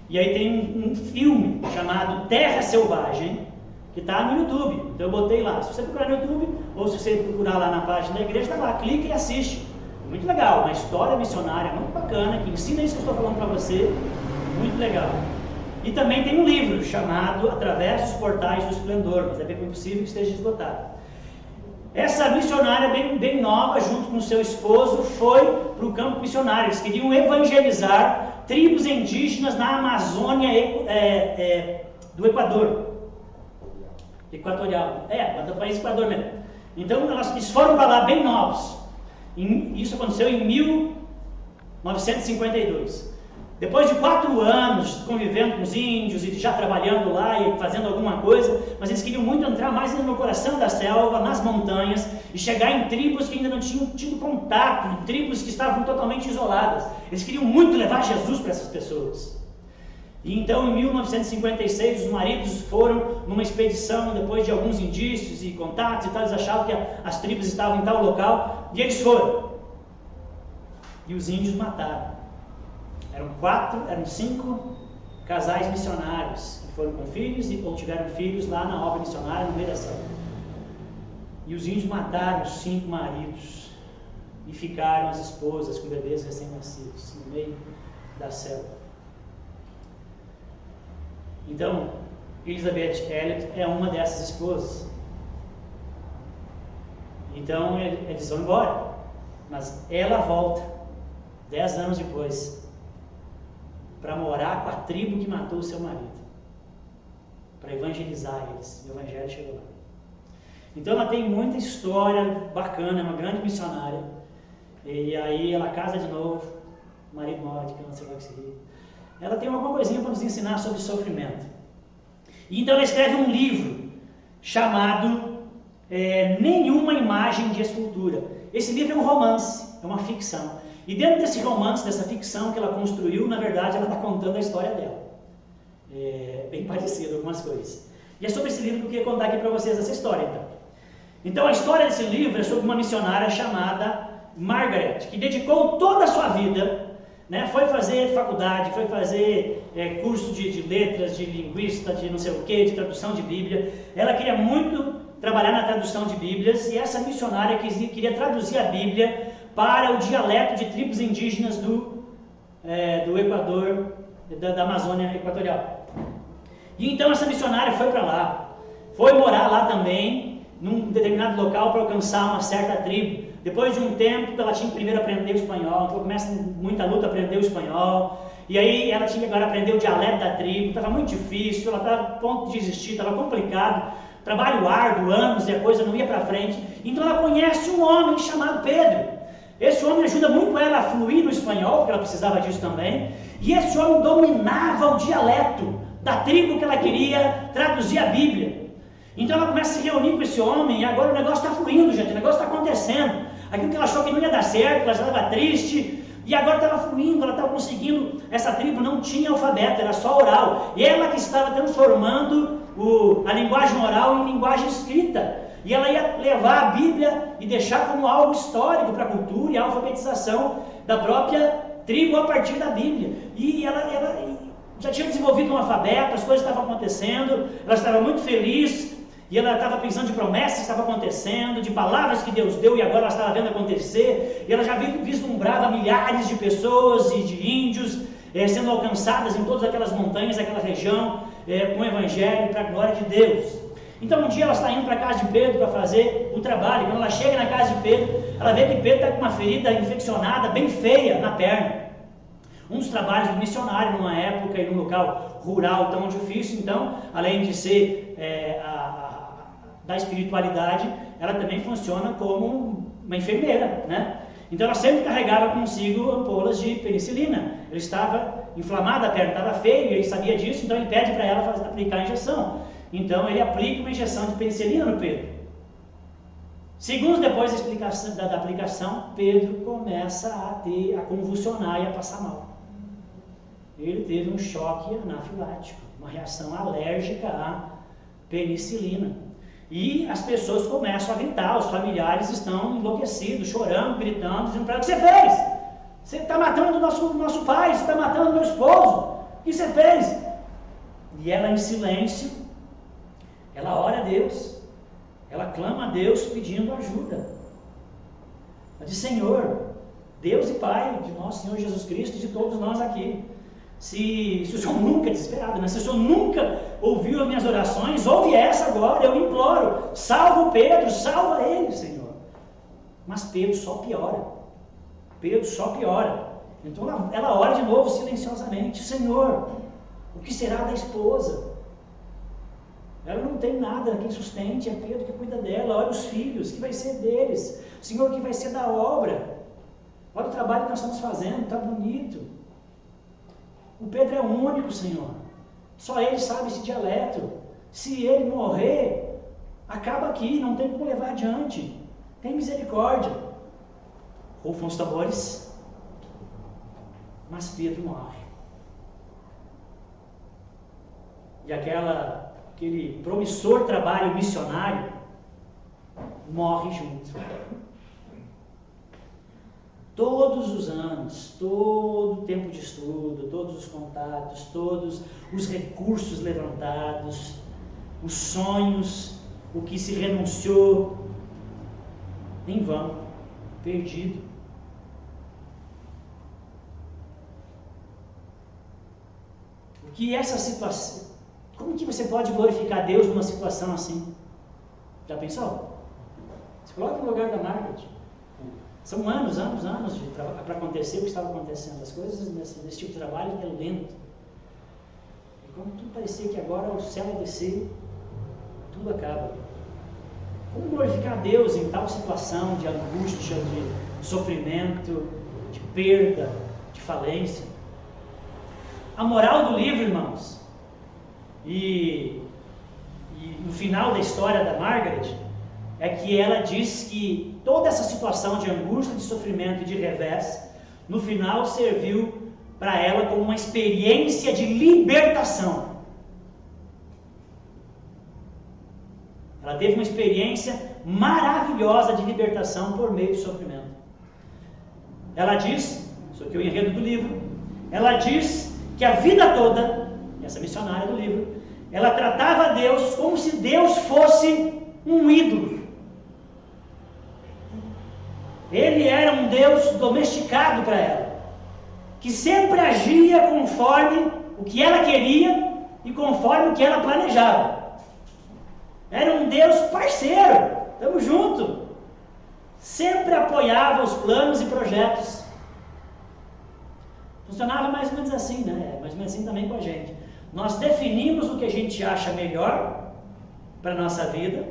E aí tem um filme chamado Terra Selvagem, que está no YouTube. Então eu botei lá. Se você procurar no YouTube, ou se você procurar lá na página da igreja, está lá, clica e assiste. Muito legal, uma história missionária muito bacana, que ensina isso que eu estou falando para você. Muito legal. E também tem um livro chamado Através dos Portais do Esplendor, mas é bem possível que esteja esgotado. Essa missionária bem nova, junto com seu esposo, foi para o campo missionário. Eles queriam evangelizar tribos indígenas na Amazônia do Equador. Equatorial. Do país Equador mesmo. Então eles foram para lá bem novos. Isso aconteceu em 1952. Depois de 4 anos convivendo com os índios e já trabalhando lá e fazendo alguma coisa, mas eles queriam muito entrar mais no coração da selva, nas montanhas, e chegar em tribos que ainda não tinham tido contato, em tribos que estavam totalmente isoladas. Eles queriam muito levar Jesus para essas pessoas. E então, em 1956, os maridos foram numa expedição, depois de alguns indícios e contatos e tal, eles achavam que as tribos estavam em tal local, e eles foram. E os índios mataram. Eram 5 casais missionários que foram com filhos ou tiveram filhos lá na obra missionária no meio da selva. E os índios mataram os 5 maridos e ficaram as esposas com bebês recém-nascidos no meio da selva. Então, Elizabeth Elliot é uma dessas esposas. Então eles vão embora, mas ela volta 10 anos depois para morar com a tribo que matou o seu marido, para evangelizar eles. O evangelho chegou lá. Então ela tem muita história bacana, é uma grande missionária. E aí ela casa de novo, o marido morre de câncer, ela tem alguma coisinha para nos ensinar sobre sofrimento. E então ela escreve um livro chamado Nenhuma Imagem de Escultura. Esse livro é um romance, é uma ficção. E dentro desse romance, dessa ficção que ela construiu, na verdade ela está contando a história dela. Bem parecido algumas coisas. E é sobre esse livro que eu queria contar aqui para vocês essa história então. Então a história desse livro é sobre uma missionária chamada Margaret, que dedicou toda a sua vida, foi fazer faculdade, foi fazer curso de letras, de linguista, de não sei o que, de tradução de Bíblia. Ela queria muito trabalhar na tradução de Bíblias, e essa missionária queria traduzir a Bíblia para o dialeto de tribos indígenas do Equador, da Amazônia Equatorial. E então essa missionária foi para lá, foi morar lá também, num determinado local, para alcançar uma certa tribo. Depois de um tempo, ela tinha que primeiro aprender o espanhol, então começa muita luta a aprender o espanhol, e aí ela tinha que agora aprender o dialeto da tribo, estava muito difícil, ela estava a ponto de desistir, estava complicado, trabalho árduo, anos, e a coisa não ia para frente. Então ela conhece um homem chamado Pedro. Esse homem ajuda muito ela a fluir no espanhol, porque ela precisava disso também, e esse homem dominava o dialeto da tribo que ela queria traduzir a Bíblia. Então ela começa a se reunir com esse homem, e agora o negócio está fluindo, gente, o negócio está acontecendo. Aquilo que ela achou que não ia dar certo, ela já estava triste, e agora estava fluindo, ela estava conseguindo. Essa tribo não tinha alfabeto, era só oral, e ela que estava transformando a linguagem oral em linguagem escrita, e ela ia levar a Bíblia e deixar como algo histórico para a cultura e a alfabetização da própria tribo a partir da Bíblia. E ela já tinha desenvolvido um alfabeto, as coisas estavam acontecendo, ela estava muito feliz. e ela estava pensando de promessas que estavam acontecendo, de palavras que Deus deu e agora ela estava vendo acontecer, e ela já vislumbrava milhares de pessoas e de índios sendo alcançadas em todas aquelas montanhas, aquela região, com o Evangelho, para a glória de Deus. Então um dia ela está indo para a casa de Pedro para fazer o trabalho. Quando ela chega na casa de Pedro, ela vê que Pedro está com uma ferida infeccionada bem feia na perna. Um dos trabalhos do missionário numa época e num local rural tão difícil, então, além de ser da espiritualidade, ela também funciona como uma enfermeira, né? Então ela sempre carregava consigo ampolas de penicilina. Ele estava inflamada, a perna estava feia, ele sabia disso, então ele pede para ela aplicar a injeção. Então ele aplica uma injeção de penicilina no Pedro. Segundos depois da aplicação, Pedro começa a convulsionar e a passar mal. Ele teve um choque anafilático, uma reação alérgica à penicilina. E as pessoas começam a gritar, os familiares estão enlouquecidos, chorando, gritando, dizendo para ela: o que você fez? Você está matando o nosso pai, você está matando meu esposo, o que você fez? E ela, em silêncio, ela ora a Deus, ela clama a Deus pedindo ajuda. Ela diz: Senhor, Deus e Pai de nosso Senhor Jesus Cristo e de todos nós aqui, se o Senhor nunca, desesperado, né? Se o Senhor nunca ouviu as minhas orações, ouve essa agora, eu imploro, salva o Pedro, salva ele, Senhor. Mas Pedro só piora, então ela ora de novo silenciosamente: Senhor, o que será da esposa? Ela não tem nada quem sustente, é Pedro que cuida dela. Olha os filhos, que vai ser deles? Senhor, que vai ser da obra? Olha o trabalho que nós estamos fazendo, está bonito. O Pedro é o único, Senhor. Só ele sabe esse dialeto. Se ele morrer, acaba aqui, não tem como levar adiante. Tem misericórdia. Rufam os tambores. Mas Pedro morre. E aquele promissor trabalho missionário morre junto. Todos os anos, todo o tempo de estudo, todos os contatos, todos os recursos levantados, os sonhos, o que se renunciou, em vão, perdido. O que essa situação, como que você pode glorificar Deus numa situação assim? Já pensou? Se coloca no lugar da Margaret. São anos para acontecer o que estava acontecendo. As coisas desse tipo de trabalho é lento. E como tudo parecia que agora o céu ia descer, tudo acaba. Como glorificar Deus em tal situação de angústia, de sofrimento, de perda, de falência? A moral do livro, irmãos, e no final da história da Margaret, é que ela diz que toda essa situação de angústia, de sofrimento e de revés, no final serviu para ela como uma experiência de libertação. Ela teve uma experiência maravilhosa de libertação por meio do sofrimento. Ela diz, isso aqui é o enredo do livro, ela diz que a vida toda, essa missionária do livro, ela tratava Deus como se Deus fosse um ídolo. Ele era um Deus domesticado para ela, que sempre agia conforme o que ela queria e conforme o que ela planejava. Era um Deus parceiro, estamos juntos. Sempre apoiava os planos e projetos. Funcionava mais ou menos assim, né? Mais ou menos assim também com a gente. Nós definimos o que a gente acha melhor para a nossa vida,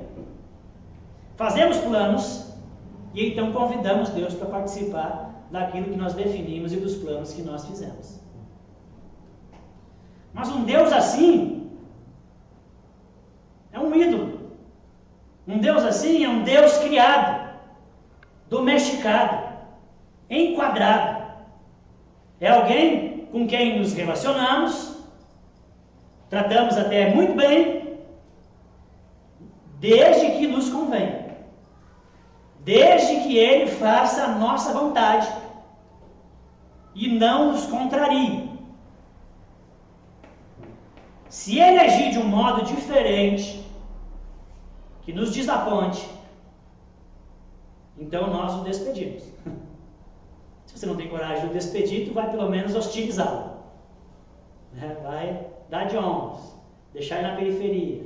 fazemos planos, e então convidamos Deus para participar daquilo que nós definimos e dos planos que nós fizemos. Mas um Deus assim é um ídolo. Um Deus assim é um Deus criado, domesticado, enquadrado. É alguém com quem nos relacionamos, tratamos até muito bem, desde que nos convém. Desde que Ele faça a nossa vontade e não nos contrarie. Se Ele agir de um modo diferente, que nos desaponte, então nós o despedimos. Se você não tem coragem de o despedir, tu vai pelo menos hostilizá-lo, né? Vai dar de ombros, deixar ele na periferia.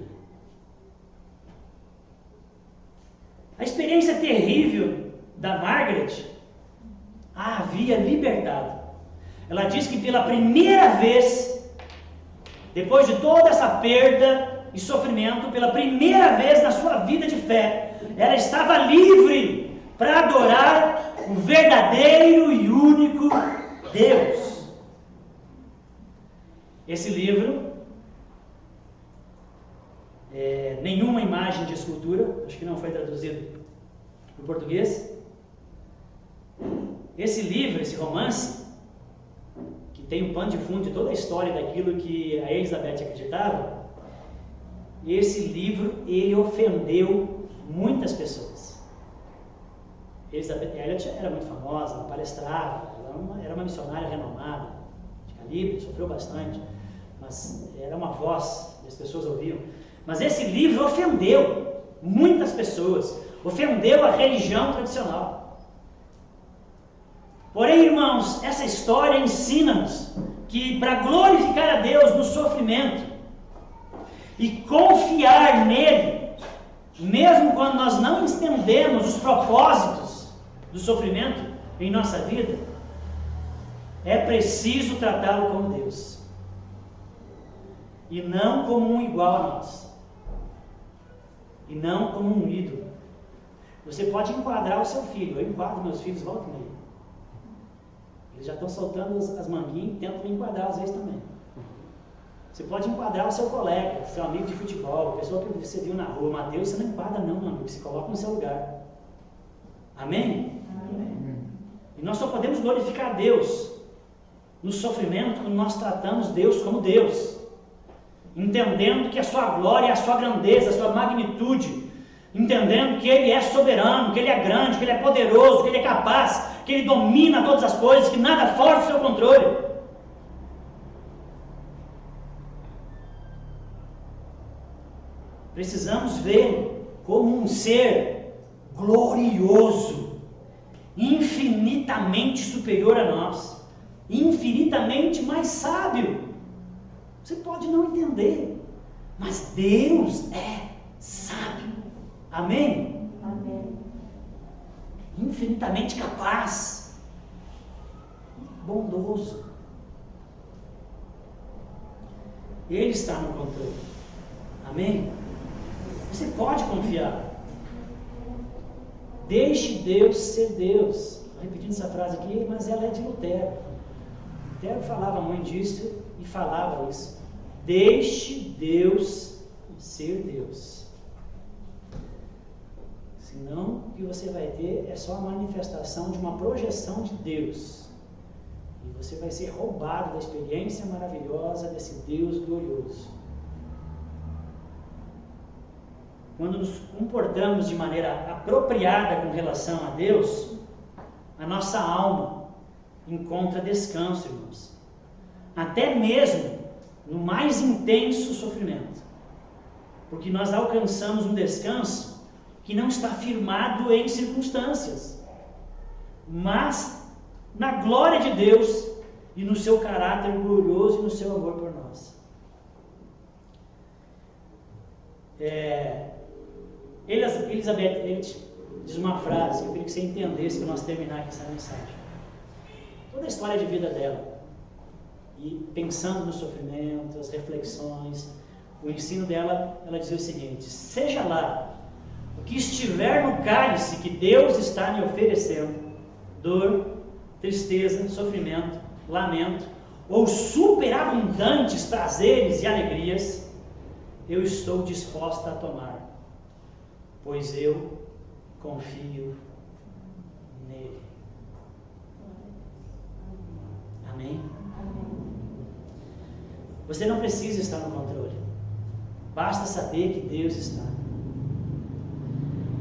A experiência terrível da Margaret a havia libertado. Ela diz que pela primeira vez, depois de toda essa perda e sofrimento, pela primeira vez na sua vida de fé, ela estava livre para adorar o verdadeiro e único Deus. Esse livro, nenhuma imagem de escultura, acho que não foi traduzido para o português. Esse livro, esse romance, que tem um pano de fundo de toda a história daquilo que a Elizabeth acreditava, esse livro, ele ofendeu muitas pessoas. Elizabeth Elliot era muito famosa, ela palestrava, era uma missionária renomada, de calibre, sofreu bastante, mas era uma voz, e as pessoas ouviam. Mas esse livro ofendeu muitas pessoas, ofendeu a religião tradicional. Porém, irmãos, essa história ensina-nos que para glorificar a Deus no sofrimento e confiar nele, mesmo quando nós não entendemos os propósitos do sofrimento em nossa vida, é preciso tratá-lo como Deus e não como um igual a nós, e não como um ídolo. Você pode enquadrar o seu filho, eu enquadro meus filhos, volta e meia. Eles já estão soltando as manguinhas e tentam me enquadrar às vezes também. Você pode enquadrar o seu colega, seu amigo de futebol, a pessoa que você viu na rua. Mateus, você não enquadra não, meu amigo, você coloca no seu lugar. Amém? Amém. E nós só podemos glorificar a Deus no sofrimento quando nós tratamos Deus como Deus, entendendo que a sua glória, a sua grandeza, a sua magnitude, entendendo que Ele é soberano, que Ele é grande, que Ele é poderoso, que Ele é capaz, que Ele domina todas as coisas, que nada foge do seu controle. Precisamos vê-lo como um ser glorioso, infinitamente superior a nós, infinitamente mais sábio. Você pode não entender, mas Deus é sábio. Amém? Amém. Infinitamente capaz, bondoso. Ele está no controle. Amém? Você pode confiar. Deixe Deus ser Deus. Estou repetindo essa frase aqui, mas ela é de Lutero. Lutero falava muito disso e falava isso. Deixe Deus ser Deus. Senão, o que você vai ter é só a manifestação de uma projeção de Deus. E você vai ser roubado da experiência maravilhosa desse Deus glorioso. Quando nos comportamos de maneira apropriada com relação a Deus, a nossa alma encontra descanso, irmãos. Até mesmo no mais intenso sofrimento. Porque nós alcançamos um descanso que não está firmado em circunstâncias, mas na glória de Deus e no seu caráter glorioso e no seu amor por nós. Elizabeth Elliot diz uma frase que eu queria que você entendesse para nós terminar aqui essa mensagem. Toda a história de vida dela, e pensando no sofrimento, as reflexões, o ensino dela, ela dizia o seguinte: seja lá o que estiver no cálice que Deus está me oferecendo, dor, tristeza, sofrimento, lamento, ou superabundantes prazeres e alegrias, eu estou disposta a tomar, pois eu confio nele. Amém? Você não precisa estar no controle, basta saber que Deus está.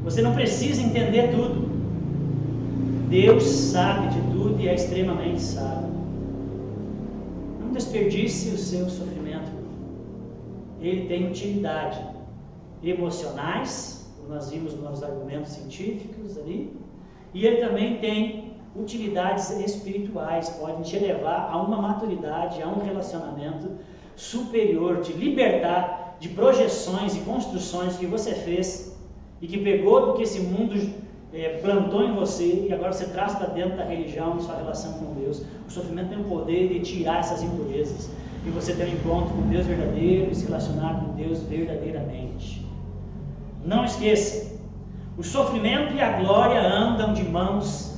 Você não precisa entender tudo, Deus sabe de tudo e é extremamente sábio. Não desperdice o seu sofrimento, ele tem utilidade emocionais, nós vimos nos argumentos científicos ali, e ele também tem utilidades espirituais, podem te levar a uma maturidade, a um relacionamento superior, te libertar de projeções e construções que você fez e que pegou do que esse mundo plantou em você e agora você traz para dentro da religião, sua relação com Deus. O sofrimento tem o poder de tirar essas impurezas e você ter um encontro com Deus verdadeiro e se relacionar com Deus verdadeiramente. Não esqueça, o sofrimento e a glória andam de mãos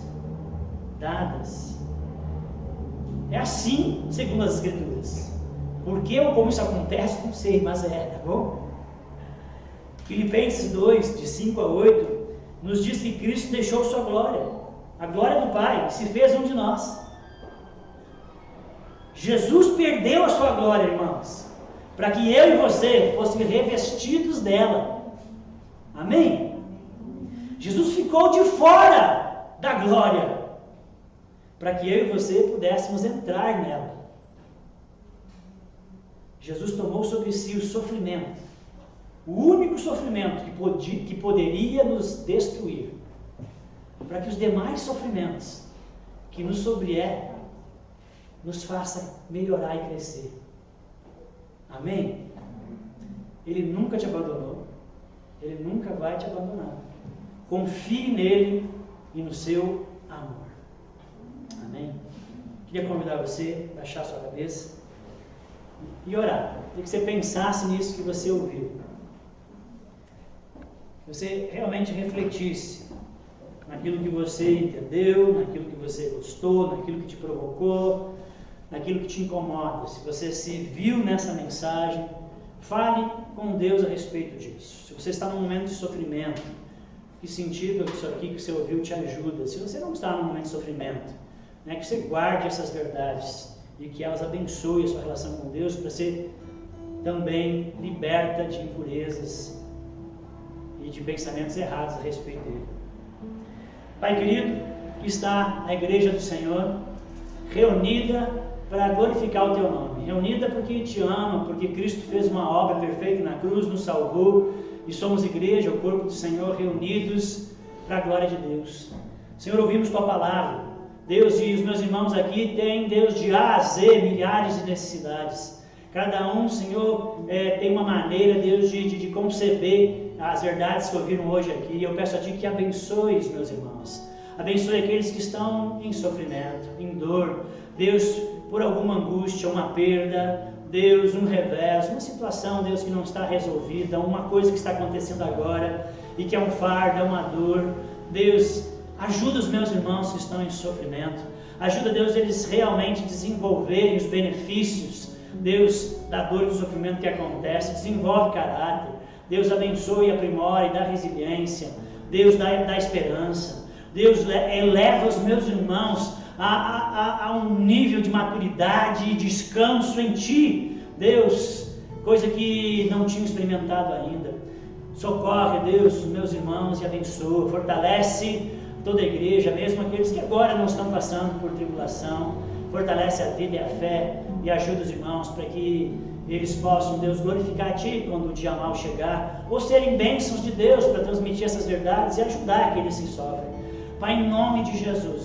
dadas. É assim, segundo as Escrituras. Por que ou como isso acontece, não sei, mas tá bom? Filipenses 2, de 5 a 8, nos diz que Cristo deixou sua glória, a glória do Pai, que se fez um de nós. Jesus perdeu a sua glória, irmãos, para que eu e você fossem revestidos dela. Amém? Jesus ficou de fora da glória, para que eu e você pudéssemos entrar nela. Jesus tomou sobre si o sofrimento, o único sofrimento que poderia nos destruir, para que os demais sofrimentos que nos sobrevier nos façam melhorar e crescer. Amém? Ele nunca te abandonou, Ele nunca vai te abandonar. Confie nele e no seu amor. Amém? Queria convidar você a baixar sua cabeça e orar. Queria que você pensasse nisso que você ouviu. Que você realmente refletisse naquilo que você entendeu, naquilo que você gostou, naquilo que te provocou, naquilo que te incomoda. Se você se viu nessa mensagem, fale com Deus a respeito disso. Se você está num momento de sofrimento, que sentido isso aqui que você ouviu te ajuda. Se você não está num momento de sofrimento, que você guarde essas verdades e que elas abençoem a sua relação com Deus para ser também liberta de impurezas e de pensamentos errados a respeito dele. Pai querido, que está a igreja do Senhor reunida para glorificar o teu nome, reunida porque te ama, porque Cristo fez uma obra perfeita na cruz, nos salvou e somos igreja, o corpo do Senhor, reunidos para a glória de Deus. Senhor, ouvimos tua palavra, Deus, e os meus irmãos aqui têm, Deus, de A a Z, milhares de necessidades. Cada um, Senhor, tem uma maneira, Deus, de conceber as verdades que ouviram hoje aqui. Eu peço a Ti que abençoe os meus irmãos. Abençoe aqueles que estão em sofrimento, em dor. Deus, por alguma angústia, uma perda, Deus, um revés, uma situação, Deus, que não está resolvida, uma coisa que está acontecendo agora e que é um fardo, é uma dor. Deus, ajuda os meus irmãos que estão em sofrimento. Ajuda, Deus, eles realmente desenvolverem os benefícios, Deus, da dor e do sofrimento que acontece. Desenvolve caráter. Deus, abençoe, aprimora e dá resiliência. Deus, dá esperança. Deus, eleva os meus irmãos a um nível de maturidade e descanso em Ti. Deus, coisa que não tinham experimentado ainda. Socorre, Deus, os meus irmãos e abençoa. Fortalece toda a igreja, mesmo aqueles que agora não estão passando por tribulação. Fortalece a vida e a fé e ajuda os irmãos para que eles possam, Deus, glorificar a Ti quando o dia mal chegar, ou serem bênçãos de Deus para transmitir essas verdades e ajudar aqueles que sofrem. Pai, em nome de Jesus.